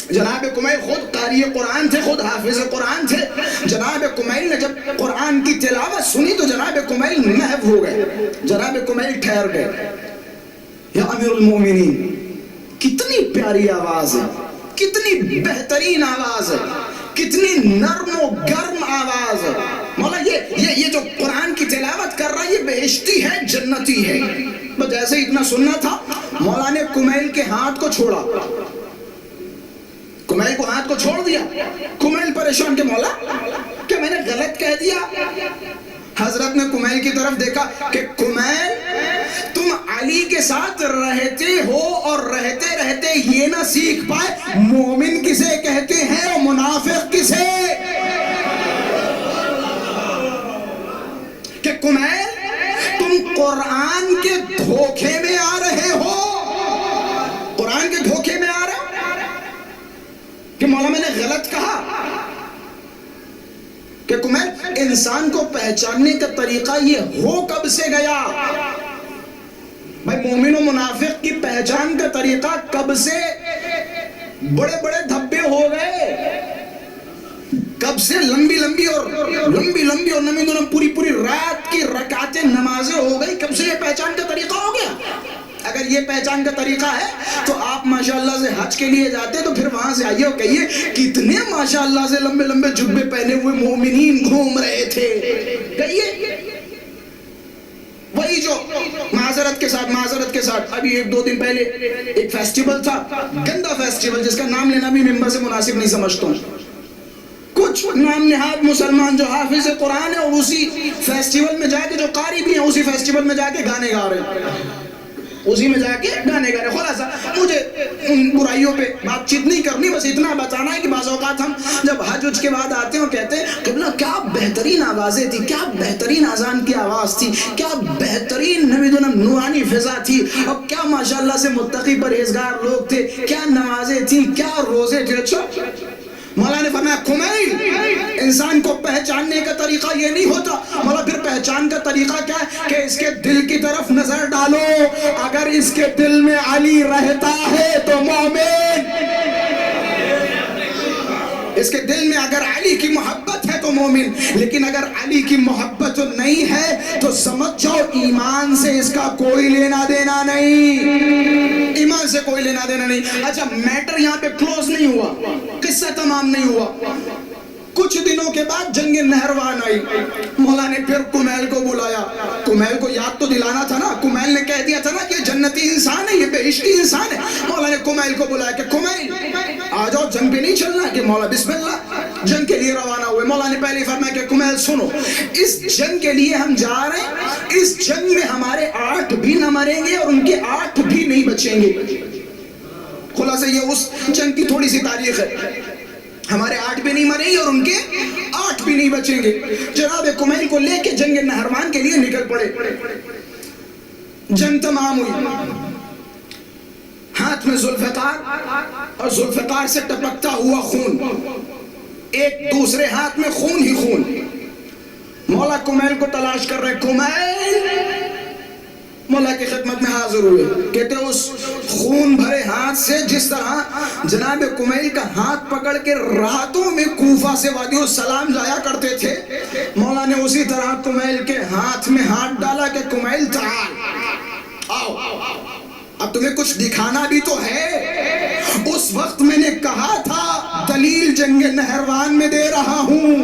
جناب کمیل خود قاری قرآن تھے، خود حافظ قرآن تھے۔ جناب کمیل نے جب قرآن کی تلاوت سنی تو جناب کمیل محو ہو گئے، جناب کمیل ٹھہر گئے۔ یا امیر المومنین، کتنی پیاری آواز ہے، کتنی بہترین آواز ہے، کتنی نرم و گرم آواز ہے۔ مولا یہ جو قرآن کی تلاوت کر رہا ہے یہ بہشتی ہے، جنتی ہے۔ بس ایسے اتنا سننا تھا، مولا نے کمیل کے ہاتھ کو چھوڑا، کمیل کو ہاتھ کو چھوڑ دیا۔ کمیل پریشان کہ مولا کیا میں نے غلط کہہ دیا؟ حضرت نے کمیل کی طرف دیکھا کہ کمیل تم علی کے ساتھ رہتے ہو اور رہتے رہتے یہ نہ سیکھ پائے مومن کسے کہتے ہیں اور منافق کسے؟ کہ کمیل تم قرآن کے دھوکے میں آ رہے ہو، قرآن کے دھوکے میں آ رہے ہو کہ مولا میں نے غلط کہا۔ کہ کمیل انسان کو پہچاننے کا طریقہ یہ ہو کب سے گیا؟ بھائی مومن و منافق کی پہچان کا طریقہ کب سے بڑے بڑے دھبے ہو گئے؟ کب سے لمبی لمبی اور نمی دنم پوری رات کی رکعتیں نمازیں ہو گئی؟ کب سے یہ پہچان کا طریقہ ہو گیا؟ اگر یہ پہچان کا طریقہ ہے تو آپ ماشاءاللہ سے حج کے لیے جاتے تو پھر وہاں سے آئیے اور کہیے کتنے ماشاءاللہ سے لمبے لمبے جبے پہنے ہوئے مومنین گھوم رہے تھے، کہیے وہی جو معذرت کے ساتھ ابھی 1-2 دن پہلے ایک فیسٹیول تھا، گندا فیسٹیول جس کا نام لینا بھی ممبر سے مناسب نہیں سمجھتا ہوں. کچھ نام نہاد مسلمان جو حافظ قرآن ہے اور اسی فیسٹیول میں جا کے جو قاری بھی ہیں اسی فیسٹیول میں جا کے گانے گا رہے ہیں، اسی میں جا کے گانے گا رہے ہیں. خلاصہ مجھے ان برائیوں پہ بات چیت نہیں کرنی، بس اتنا بتانا ہے کہ بعض اوقات ہم جب حج کے بعد آتے ہیں اور کہتے ہیں قبلہ کیا بہترین آوازیں تھی، کیا بہترین اذان کی آواز تھی، کیا بہترین نمیدونم نورانی فضا تھی، اور کیا ماشاءاللہ سے متقی پرہیزگار لوگ تھے، کیا نمازیں تھیں، کیا روزے تھے. اچھا مولا نے فرمایا کمیل انسان کو پہچاننے کا طریقہ یہ نہیں ہوتا. مولا پھر پہچان کا طریقہ کیا ہے کہ اس کے دل کی طرف نظر ڈالو، اگر اس کے دل میں علی رہتا ہے تو مومن، اس کے دل میں اگر علی کی محبت ہے تو مومن، لیکن اگر علی کی محبت نہیں ہے تو سمجھ جاؤ ایمان سے اس کا کوئی لینا دینا نہیں، ایمان سے کوئی لینا دینا نہیں. اچھا میٹر یہاں پہ کلوز نہیں ہوا، قصہ تمام نہیں ہوا. کچھ دنوں کے بعد جنگ نہروان آئی، مولا نے پھر کمیل کو بلایا. کمیل کو یاد تو دلانا تھا نا، کمیل نے کہہ دیا تھا نا کہ جنتی انسان ہے، یہ بہشتی انسان ہے. مولا نے کمیل کو بلایا کہ کمیل آ جاؤ، جنگ پہ نہیں چلنا کہ مولا بسم اللہ جنگ کے لیے روانہ ہوئے. مولا نے پہلے فرمایا کہ کمیل سنو، اس جنگ کے لیے ہم جا رہے ہیں، اس جنگ میں ہمارے 8 بھی نہ مریں گے اور ان کے 8 بھی نہیں بچیں گے. خلاصہ یہ اس جنگ کی تھوڑی سی تاریخ ہے، ہمارے 8 بھی نہیں مریں گے اور ان کے 8 بھی نہیں بچیں گے. جناب کمیل کو لے کے جنگ نہروان کے لیے نکل پڑے. جنگ تمام ہوئی، ہاتھ میں ذوالفقار اور ذوالفقار سے ٹپکتا ہوا خون، ایک دوسرے ہاتھ میں خون ہی خون. مولا کمیل کو تلاش کر رہے، کمیل مولا کی خدمت میں حاضر ہوئے. کہتے اس خون بھرے ہاتھ سے جس طرح جناب کمیل کا ہاتھ پکڑ کے راتوں میں کوفہ سے وادی السلام جایا کرتے تھے، مولا نے اسی طرح کمیل کے ہاتھ میں ہاتھ ڈالا کہ کمیل تعال آؤ، اب تمہیں کچھ دکھانا بھی تو ہے. اس وقت میں نے کہا تھا دلیل جنگ نہروان میں دے رہا ہوں،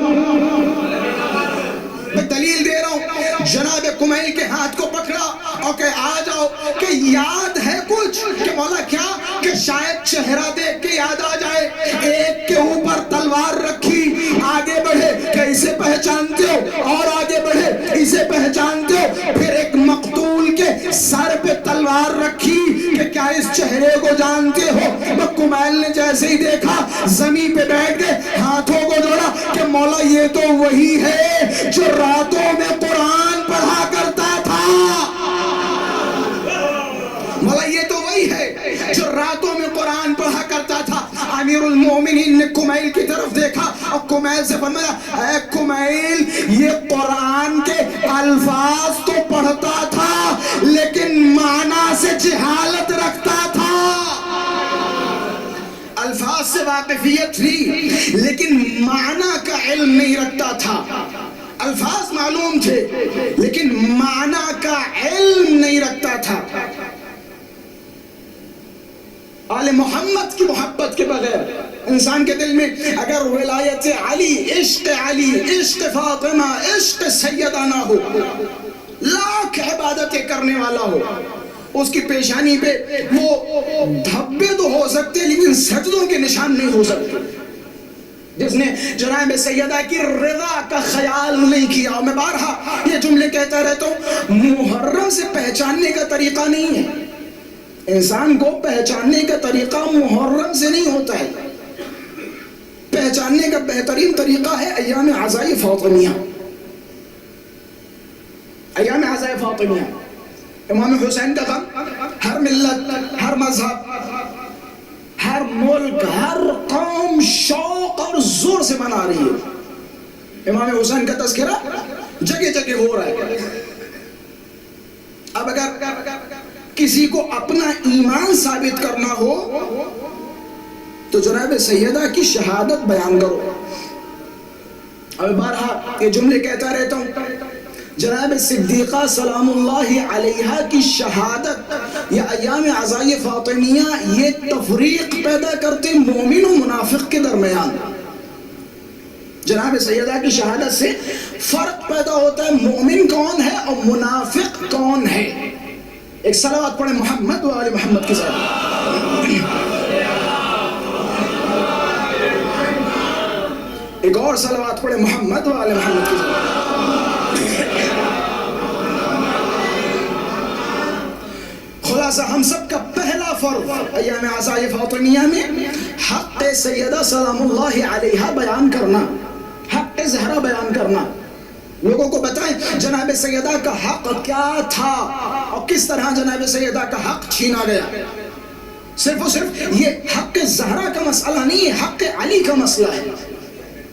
میں دلیل دے رہا ہوں. جناب کمیل کے ہاتھ کو پکڑا اور کہ آ جاؤ، کہ یاد ہے کچھ، کہ مولا کیا، کہ شاید چہرہ دیکھ کے یاد آ جائے. ایک کے اوپر تلوار رکھی، آگے بڑھے کہ اسے پہچانتے ہو، اور آگے بڑھے اسے پہچانتے ہو. پھر ایک مقتول کے سر پہ تلوار رکھی کہ کیا اس چہرے کو جانتے ہو. کمیل نے جیسے ہی دیکھا زمین پہ بیٹھ گئے، ہاتھوں کو جوڑا کہ مولا یہ تو وہی ہے جو راتوں میں قرآن پڑھا کرتا تھا. مولا یہ تو وہی ہے جو راتوں میں قرآن پڑھا کرتا تھا. امیر المومنین نے کمیل کی طرف دیکھا اور کمیل سے فرمایا اے کمیل، یہ قرآن کے الفاظ تو پڑھتا تھا لیکن معنی سے جہالت رکھتا تھا. الفاظ سے واقفیت تھی لیکن معنی کا علم نہیں رکھتا تھا. الفاظ معلوم تھے لیکن معنی کا علم نہیں رکھتا تھا. آل محمد کی محبت کے بغیر انسان کے دل میں اگر ولایت علی، عشق فاطمہ، عشق سیدہ نہ ہو، لاکھ عبادتیں کرنے والا ہو، اس کی پیشانی پہ وہ دھبے تو ہو سکتے لیکن سجدوں کے نشان نہیں ہو سکتے. جس نے جناب سیدہ کی رضا کا خیال نہیں کیا. اور میں بارہا یہ جملے کہتا رہتا ہوں، محرم سے پہچاننے کا طریقہ نہیں ہے. انسان کو پہچاننے کا طریقہ محرم سے نہیں ہوتا ہے. پہچاننے کا بہترین طریقہ ہے ایام عزائی فاطمیہ. ایام عزائی فاطمیہ، امام حسین کا غم ہر ملت، ہر مذہب، ہر ملک، ہر قوم شوق اور زور سے منا رہی ہے. امام حسین کا تذکرہ جگہ جگہ ہو رہا ہے. اب اگر کسی کو اپنا ایمان ثابت کرنا ہو تو جناب سیدہ کی شہادت بیان کرو. اب بارہا یہ جملے کہتا رہتا ہوں، جناب صدیقہ سلام اللہ علیہا کی شہادت یہ ایام عزائے فاطمیہ یہ تفریق پیدا کرتے مومن و منافق کے درمیان. جناب سیدہ کی شہادت سے فرق پیدا ہوتا ہے مومن کون ہے اور منافق کون ہے. ایک صلوات پڑھیں محمد و آل محمد کے ساتھ. ایک اور صلوات پڑھیں محمد و آل محمد کے ساتھ. خلاصہ ہم سب کا پہلا فرض ایام عزائے فاطمیہ میں حق سیدہ سلام اللہ علیہا بیان کرنا، حق زہرا بیان کرنا. لوگوں کو بتائیں جناب سیدہ کا حق کیا تھا اور کس طرح جناب سیدہ کا حق چھینا گیا. صرف و صرف یہ حق زہرا کا مسئلہ نہیں ہے، حق علی کا مسئلہ ہے.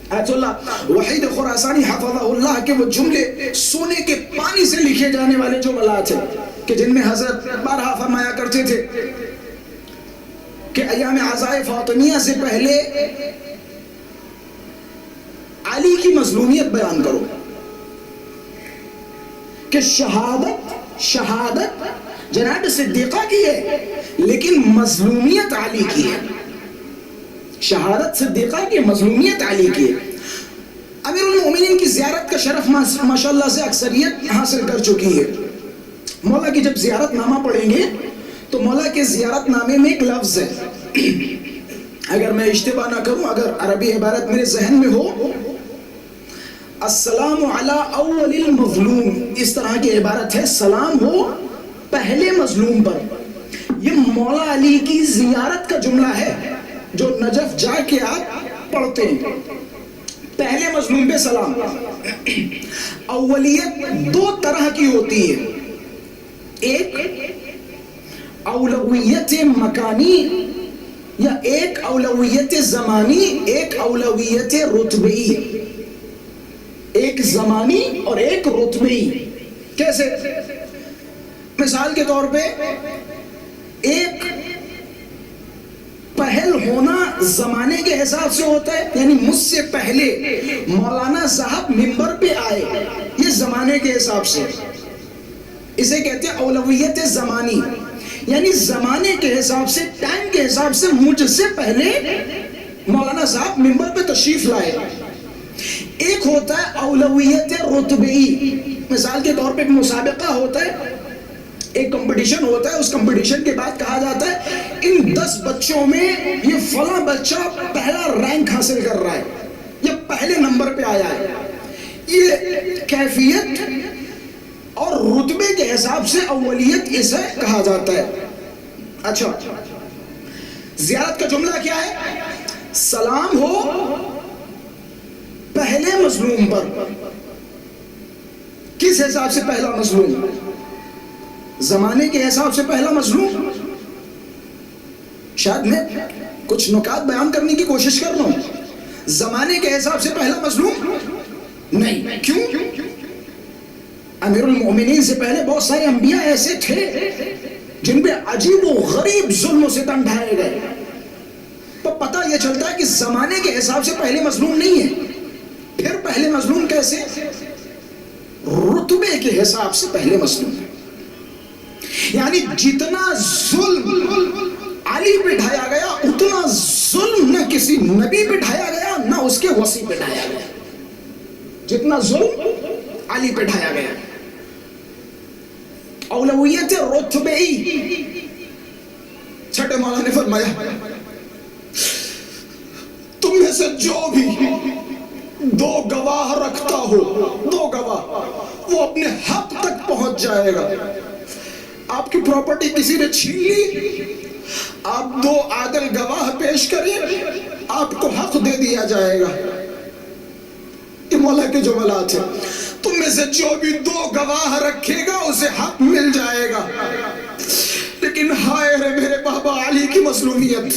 آیت اللہ وحید خراسانی حفظہ اللہ کے وہ جملے سونے کے پانی سے لکھے جانے والے جملات ہیں کہ جن میں حضرت بارہا فرمایا کرتے تھے کہ ایام عزائے فاطمیہ سے پہلے علی کی مظلومیت بیان کرو، کہ شہادت جناب صدیقہ کی ہے لیکن مظلومیت علی کی ہے. شہادت صدیقہ کی، مظلومیت علی کی ہے. امیر المومنین کی زیارت کا شرف ماشاءاللہ سے اکثریت حاصل کر چکی ہے. مولا کی جب زیارت نامہ پڑھیں گے تو مولا کے زیارت نامے میں ایک لفظ ہے، اگر میں اشتباہ نہ کروں، اگر عربی عبارت میرے ذہن میں ہو، السلام علی اول المظلوم، اس طرح کی عبارت ہے، سلام ہو پہلے مظلوم پر. یہ مولا علی کی زیارت کا جملہ ہے جو نجف جا کے آپ پڑھتے ہیں. پہلے مظلوم پہ سلام. اولیت دو طرح کی ہوتی ہے، ایک اولویت مکانی یا ایک اولویت زمانی، ایک اولویت رتبی. ایک زمانی اور ایک رتبی. کیسے؟ مثال کے طور پہ ایک پہل ہونا زمانے کے حساب سے ہوتا ہے، یعنی مجھ سے پہلے مولانا صاحب منبر پہ آئے، یہ زمانے کے حساب سے، اسے کہتے ہیں اولویت زمانی، یعنی زمانے کے حساب سے، ٹائم کے حساب سے مجھ سے پہلے مولانا صاحب منبر پہ تشریف لائے. ایک ہوتا ہے اولویت رتبی. مثال کے طور پہ ایک مسابقہ ہوتا ہے، ایک کمپٹیشن ہوتا ہے، اس کمپٹیشن کے بعد کہا جاتا ہے ان 10 بچوں میں یہ فلاں بچہ پہلا رینک حاصل کر رہا ہے، یہ پہلے نمبر پہ آیا ہے. یہ کیفیت اور رتبے کے حساب سے اولیت اسے کہا جاتا ہے. اچھا، زیارت کا جملہ کیا ہے؟ سلام ہو پہلے مظلوم پر. کس حساب سے پہلا مظلوم؟ زمانے کے حساب سے پہلا مظلوم. شاید میں کچھ نکات بیان کرنے کی کوشش کر رہا ہوں. زمانے کے حساب سے پہلا مظلوم نہیں. کیوں؟ امیر المومنین سے پہلے بہت سارے انبیاء ایسے تھے جن پہ عجیب و غریب ظلم و ستم ڈھائے گئے. تو پتہ یہ چلتا ہے کہ زمانے کے حساب سے پہلے مظلوم نہیں ہے. پھر پہلے مظلوم کیسے؟ رتبے کے حساب سے پہلے مظلوم ہے. یعنی جتنا ظلم علی پہ ڈھایا گیا اتنا ظلم نہ کسی نبی پہ ڈھایا گیا نہ اس کے وصی پہ ڈھایا گیا. جتنا ظلم علی پہ ڈھایا گیا. اولویت رتبی. چھٹے مولا نے فرمایا تم میں سے جو بھی 2 گواہ رکھتا ہو، 2 گواہ، وہ اپنے حق تک پہنچ جائے گا. آپ کی پراپرٹی کسی نے چھین لی، آپ 2 عادل گواہ پیش کریں، آپ کو حق دے دیا جائے گا. یہ مولا کے جملات ہیں. تم میں سے جو بھی 2 گواہ رکھے گا اسے حق مل جائے گا. لیکن ہائے رے میرے بابا علی کی مظلومیت.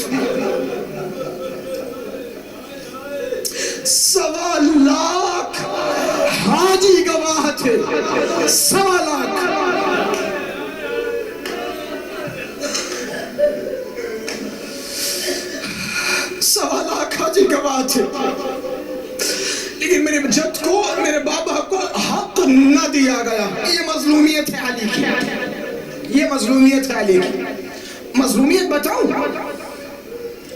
1.25 لاکھ حاجی گواہ تھے. 1.25 لاکھ. حاجی گواہ تھے، لیکن میرے جد کو، میرے بابا کو حق نہ دیا گیا. یہ مظلومیت ہے علی کی. یہ مظلومیت ہے علی کی. مظلومیت بتاؤں,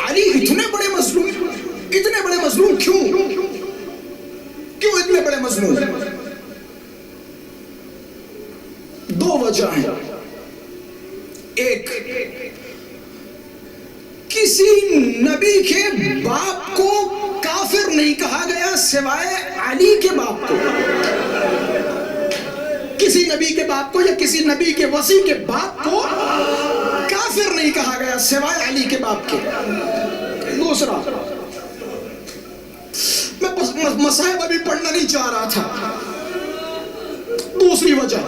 علی اتنے بڑے مظلوم کیوں اتنے بڑے مظلوم؟ دو وجہ ہیں. ایک, کسی نبی کے باپ کو کافر نہیں کہا گیا سوائے علی کے باپ کو. کسی نبی کے باپ کو یا کسی نبی کے وصی کے باپ کو کافر نہیں کہا گیا سوائے علی کے باپ کے. دوسرا, میں مصائب ابھی پڑھنا نہیں چاہ رہا تھا. دوسری وجہ,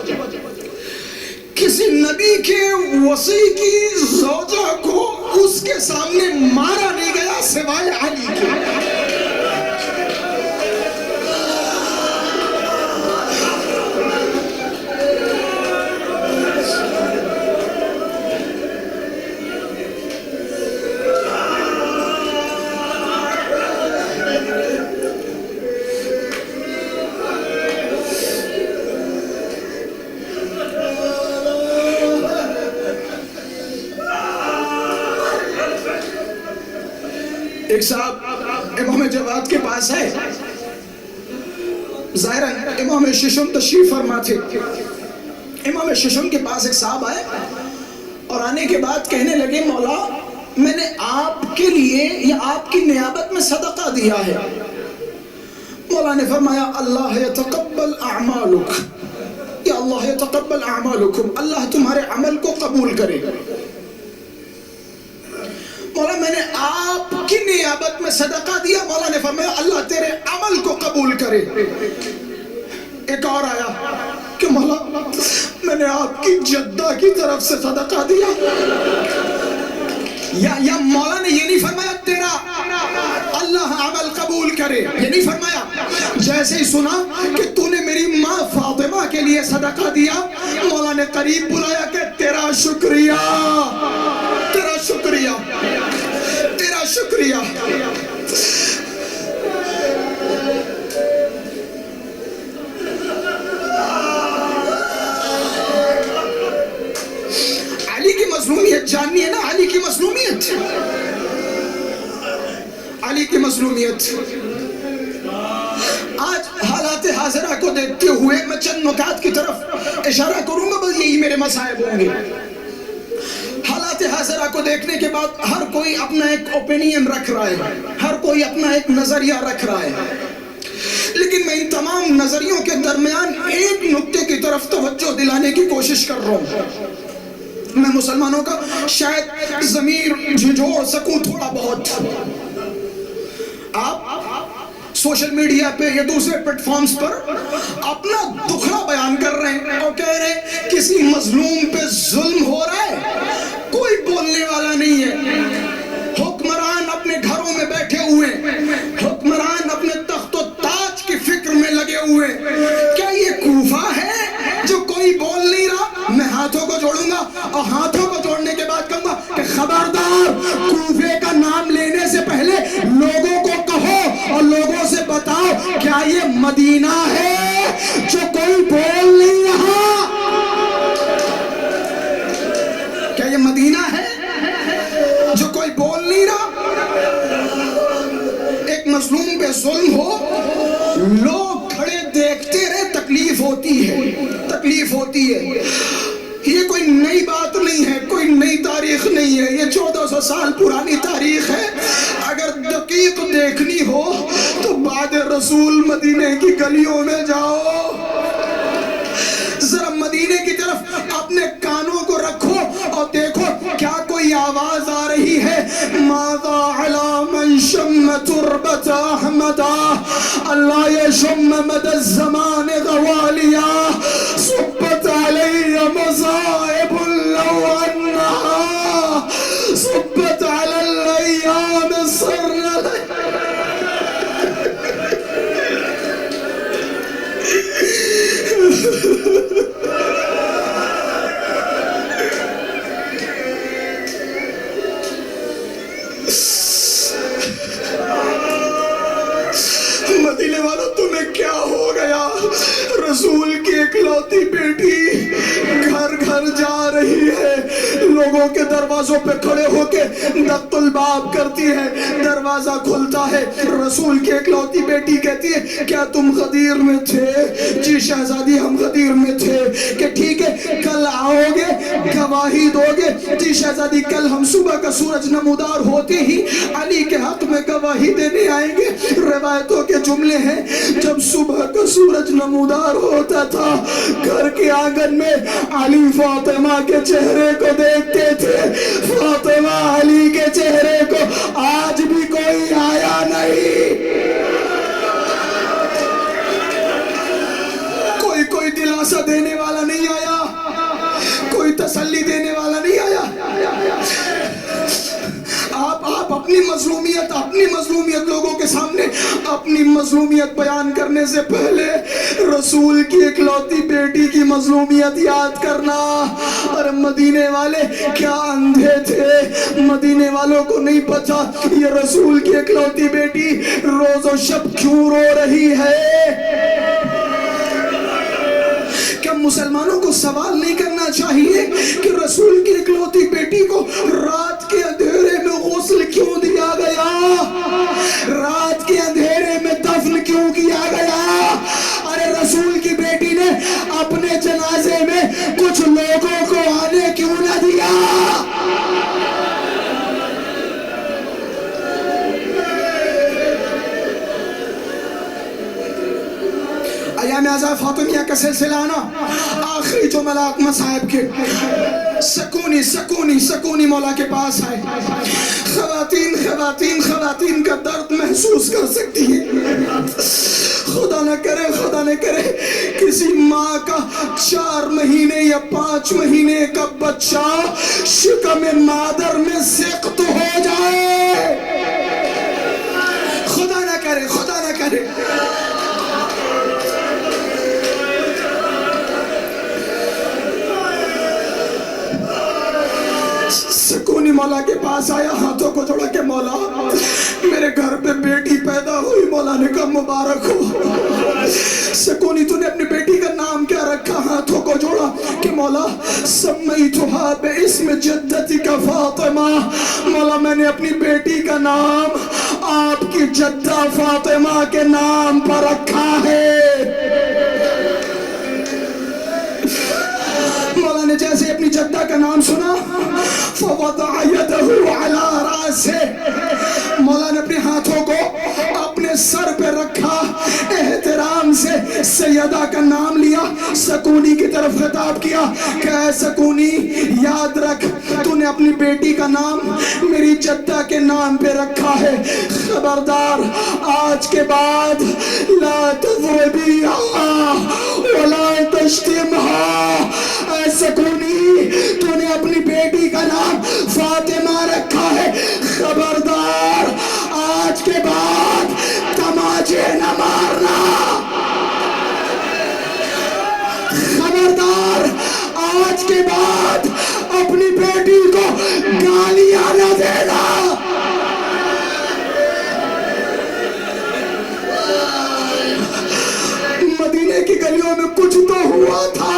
کسی نبی کے وصی کی زوجہ کو اس کے سامنے مارا نہیں گیا سوائے علی کے. ایک صاحب امام جواد کے پاس ہے, ظاہراً امام ششم تشریف فرما تھے. امام ششم کے پاس ایک صاحب آئے اور آنے کے بعد کہنے لگے, مولا میں نے آپ کے لیے یا آپ کی نیابت میں صدقہ دیا ہے. مولا نے فرمایا, اللہ یتقبل اعمالک, یا اللہ یتقبل اعمالکم, اللہ تمہارے عمل کو قبول کرے. مولا میں نے آپ کی نیابت میں صدقہ دیا. مولا نے فرمایا, اللہ تیرے عمل کو قبول کرے. ایک اور آیا کہ مولا میں نے آپ کی جدہ کی طرف سے صدقہ دیا. یا مولا نے یہ نہیں فرمایا تیرا اللہ عمل قبول کرے, یہ نہیں فرمایا. جیسے ہی سنا کہ تو نے میری ماں فاطمہ کے لیے صدقہ دیا, مولا نے قریب بلایا کہ تیرا شکریہ, تیرا شکریہ, تیرا شکریہ. علی کی مظلومیت جاننی ہے نا, علی کی مظلومیت, علی کی مظلومیت. آج حالات حاضرہ کو دیکھتے ہوئے میں چند نکات کی طرف اشارہ کروں گا, بس یہی میرے مصائب ہوں گے. حالات حاضرہ کو دیکھنے کے بعد ہر کوئی اپنا ایک اوپینین رکھ رہا ہے, ہر کوئی اپنا ایک نظریہ رکھ رہا ہے, لیکن میں ان تمام نظریوں کے درمیان ایک نقطے کی طرف توجہ دلانے کی کوشش کر رہا ہوں. میں مسلمانوں کا شاید ضمیر جھنجھوڑ سکوں تھوڑا بہت. آپ سوشل میڈیا پہ یا دوسرے پلیٹ فارمز پر اپنا دکھڑا بیان کر رہے ہیں اور کہہ رہے ہیں کسی مظلوم پہ ظلم ہو رہا ہے, کوئی بولنے والا نہیں ہے. حکمران اپنے گھروں میں بیٹھے ہوئے, حکمران اپنے تخت و تاج کی فکر میں لگے ہوئے. کیا یہ کوفہ ہے جو کوئی بول نہیں رہا؟ میں ہاتھوں کو جوڑوں گا اور ہاتھوں کو جوڑنے کے بعد کہوں گا کہ خبردار, کوفے کا نام لینے سے پہلے لوگوں کو کہو اور لوگوں سے بتاؤ کیا یہ مدینہ ہے جو کوئی بول نہیں رہا؟ کیا یہ مدینہ ہے جو کوئی بول نہیں رہا؟ ایک مظلوم پہ ظلم ہو, لوگ کھڑے دیکھتے رہے, تکلیف ہوتی ہے, تکلیف ہوتی ہے. یہ کوئی نئی بات نہیں ہے, کوئی نئی تاریخ نہیں ہے, یہ 1400 سال پرانی تاریخ ہے. اگر دقیق دیکھنی ہو تو بعد رسول مدینے کی گلیوں میں جاؤ, ذرا مدینے کی طرف اپنے کانوں کو رکھو اور دیکھو کیا کوئی آواز آ رہی ہے, ماذا علی من شم تربت احمدا, اللہ یشم مد الزمان غوالیا, صبت علی مصائب لو انہا صبت علی الایام صر. مدینے والوں تمہیں کیا ہو گیا؟ اکلوتی بیٹی گھر گھر جا رہی ہے، لوگوں کے دروازوں پہ کھڑے ہو کے دق الباب کرتی ہے، دروازہ کھلتا ہے، رسول کی اکلوتی بیٹی کہتی ہے کیا تم غدیر میں تھے؟ جی شہزادی ہم غدیر میں تھے۔ کہ ٹھیک ہے کل آؤ گے گواہی دو گے؟ جی شہزادی کل ہم صبح کا سورج نمودار ہوتے ہی علی کے حق میں گواہی دینے آئیں گے۔ روایتوں کے جملے ہیں جب صبح کا سورج نمودار ہوتا تھا گھر کے آنگن میں علی فاطمہ کے چہرے کو دیکھتے تھے، فاطمہ علی کے چہرے کو، آج بھی کوئی آیا نہیں، کوئی دلاسا دینے والا نہیں آیا، کوئی تسلی دینے والا نہیں آیا۔ آپ اپنی مظلومیت لوگوں کے سامنے اپنی مظلومیت بیان کرنے سے پہلے رسول کی اکلوتی بیٹی کی مظلومیت یاد کرنا۔ اور مدینے والے کیا اندھے تھے، مدینے والوں کو نہیں پتا یہ رسول کی اکلوتی بیٹی روز و شب کیوں رو رہی ہے۔ کیا مسلمانوں کو سوال نہیں کرنا چاہیے کہ رسول کی اکلوتی بیٹی کو رات کے اندھیرے میں غسل کیوں دیا گیا، رات کے اندھیرے میں دفن کیوں کیا گیا؟ ارے رسول کی بیٹی نے اپنے جنازے میں کچھ لوگوں کو آنے کیوں نہ دیا؟ ایام اعزاء فاطمیہ کا سلسلہ نا آخری جو ملاک مصائب کے سکونی مولا کے پاس آئے۔ خواتین کا درد محسوس کر سکتی ہیں۔ خدا نہ کرے کسی ماں کا 4 مہینے یا 5 مہینے کا بچہ شکم مادر میں سقط ہو جائے، خدا نہ کرے۔ سکونی مولا کے پاس آیا، ہاتھوں کو جوڑا کہ مولا میرے گھر پہ بیٹی پیدا ہوئی۔ مولا نے کہا مبارک ہو۔ سکونی تو نے اپنی بیٹی کا نام کیا رکھا؟ ہاتھوں کو جوڑا کہ مولا سمیتھا باسم جدتک فاطمہ، مولا میں نے اپنی بیٹی کا نام آپ کی جدہ فاطمہ کے نام پر رکھا ہے۔ مولا نے جیسے اپنی جدہ کا نام سنا فوضع یدہ علی راسہ، مولا نے اپنے ہاتھوں کو اپنے سر پہ رکھا، احترام سے سیدہ کا نام لیا، سکونی کی طرف خطاب کیا کہ اے سکونی یاد رکھ تو نے اپنی بیٹی کا نام میری جدہ کے نام پہ رکھا ہے، خبردار آج کے بعد لا تضربیہا ولا تشتمہا۔ اے سکونی تو نے اپنی بیٹی کا نام فاطمہ رکھا ہے، خبردار آج کے بعد تماچے نہ مارنا، خبردار آج کے بعد اپنی بیٹی کو گالیاں نہ دینا۔ مدینے کی گلیوں میں کچھ تو ہوا تھا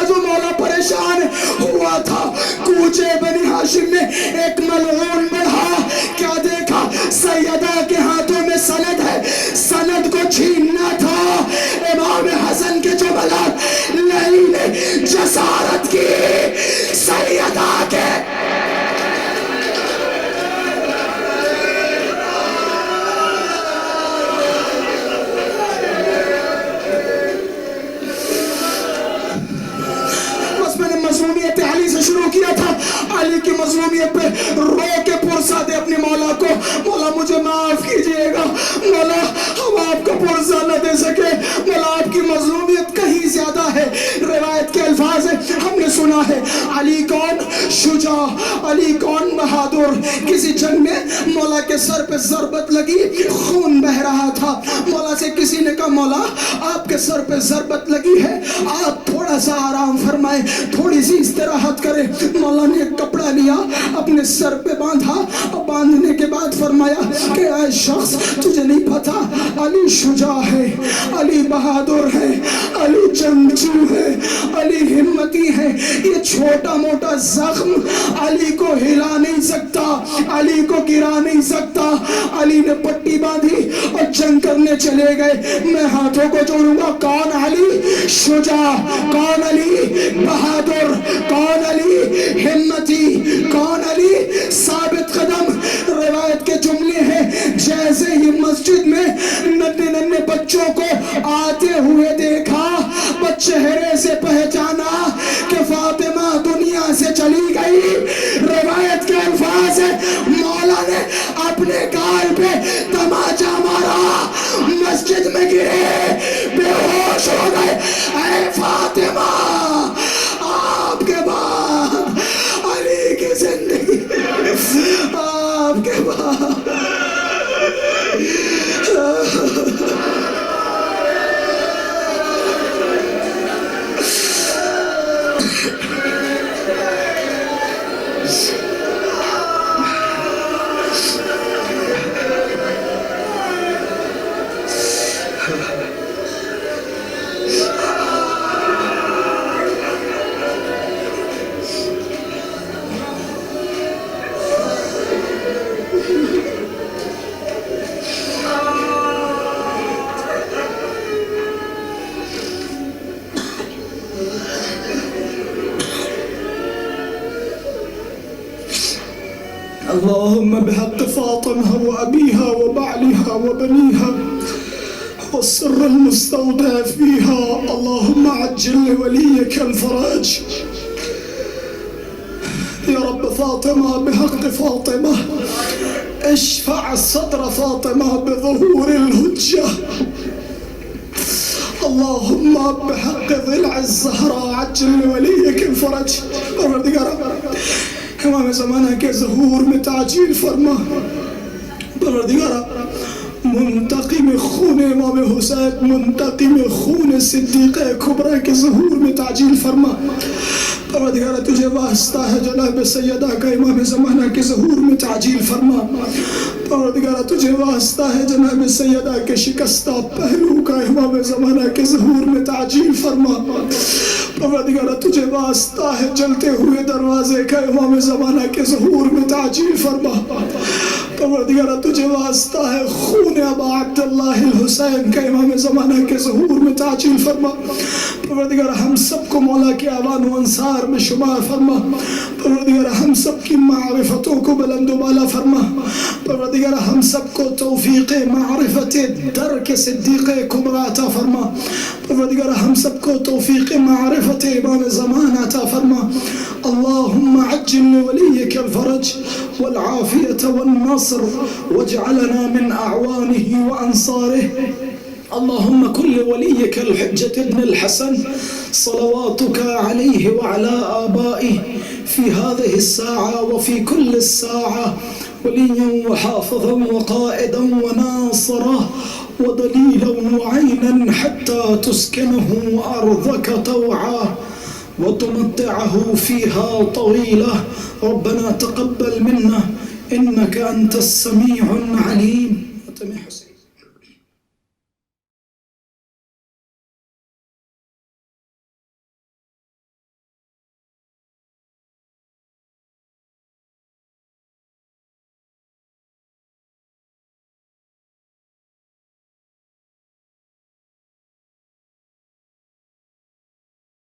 جو مولا پریشان ہوا تھا۔ کوچے بنی ہاشم میں ایک ملعون بڑھا، کیا دیکھا سیدہ کے ہاتھوں میں سند ہے، سند کو چھیننا تھا۔ امام حسن کے جو بلاد لئی نے جسارت کی سیدہ کے علی سے شروع کیا تھا، علی کی مظلومیت پہ رو کے پرسا دے اپنے مولا کو، مولا مجھے معاف کیجئے گا، مولا ہم آپ کا پرسا نہ دے سکے، مولا آپ کی مظلومیت کہیں زیادہ ہے۔ روایت کے الفاظ ہیں، ہم نے سنا ہے علی کون شجاع، علی کون بہادر۔ کسی جنگ میں مولا کے سر پہ ضربت لگی، خون بہ رہا تھا، مولا سے کسی نے کہا مولا آپ کے سر پہ ضربت لگی ہے، آپ تھوڑا تھوڑا سا آرام فرمائے, تھوڑی سی استراحت کرے. مولا نے ایک کپڑا لیا, اپنے سر پہ باندھا, اور باندھنے کے بعد فرمایا کہ اے شخص, تجھے نہیں پتا علی شجاع ہے, علی بہادر ہے, علی جنگجو ہے, علی ہمتی ہے. یہ چھوٹا موٹا زخم علی کو ہلا نہیں سکتا, علی کو گرا نہیں سکتا. علی نے پٹی باندھی اور جنگ کرنے چلے گئے. میں ہاتھوں کو جوڑوں گا, کون علی شجاع, کون علی بہادر, کون علی ہمتی, کون علی ثابت قدم. روایت کے جملے ہیں جیسے ہی مسجد میں ننھے ننھے بچوں کو آتے ہوئے دیکھا, چہرے سے پہچانا کہ فاطمہ دنیا سے چلی گئی. روایت کے الفاظ ہے مولا نے اپنے گال پہ تماچا مارا, مسجد میں گرے, بے ہوش ہو گئے. اے فاطمہ, آپ کے بعد علی کی زندگی, آپ کے بعد اللهم بحق فاطمة وأبيها وبعلها وبنيها والسر المستودع فيها, اللهم عجل لوليك الفرج. يا رب فاطمة بحق فاطمة اشفع صدر فاطمة بظهور الهجة. اللهم بحق ضلع الزهراء عجل لوليك الفرج. امام زمانہ کے ظہور میں تعجیل فرما. پروردگارہ منتقم خون امام حسین, منتقم خون صدیق کبریٰ کے ظہور میں تعجیل فرما. پروردگارہ تجھے واسطہ ہے جناب سیدہ کا امام زمانہ کے ظہور میں تعجیل فرما. پروردگارہ تجھے واسطہ ہے جناب سیدہ کے شکستہ پہلو کا امام زمانہ کے ظہور میں تعجیل فرما. پروردگارہ تجھے واسطہ ہے جلتے ہوئے دروازے کا امام زمانہ کے ظہور میں تعجیل فرما. پروردگارہ تجھے واسطہ ہے خون ابا عبداللہ الحسین کا امام زمانہ کے ظہور میں تعجیل فرما. پروردگارہ ہم سب کو مولا کے اعوان و انصار میں شمار فرما. پروردگارہ ہم سب کی معرفتوں کو بلند و بالا فرما. پروردگارہ ہم سب کو توفیق معرفت درک صدیق کبریٰ عطا فرما. پروردگارہ ہم سب کو توفیق معرفت امام زمان عطا فرما. اللهم عجل لوليك الفرج والعافية والنصر واجعلنا من أعوانه وأنصاره. اللهم كل وليك الحجة ابن الحسن صلواتك عليه وعلى آبائه في هذه الساعة وفي كل الساعة وليا وحافظا وقائدا وناصرا ودليلا وعينا حتى تسكنه أرضك طوعا وتمتعه فيها طويلة. ربنا تقبل منا إنك أنت السميع العليم.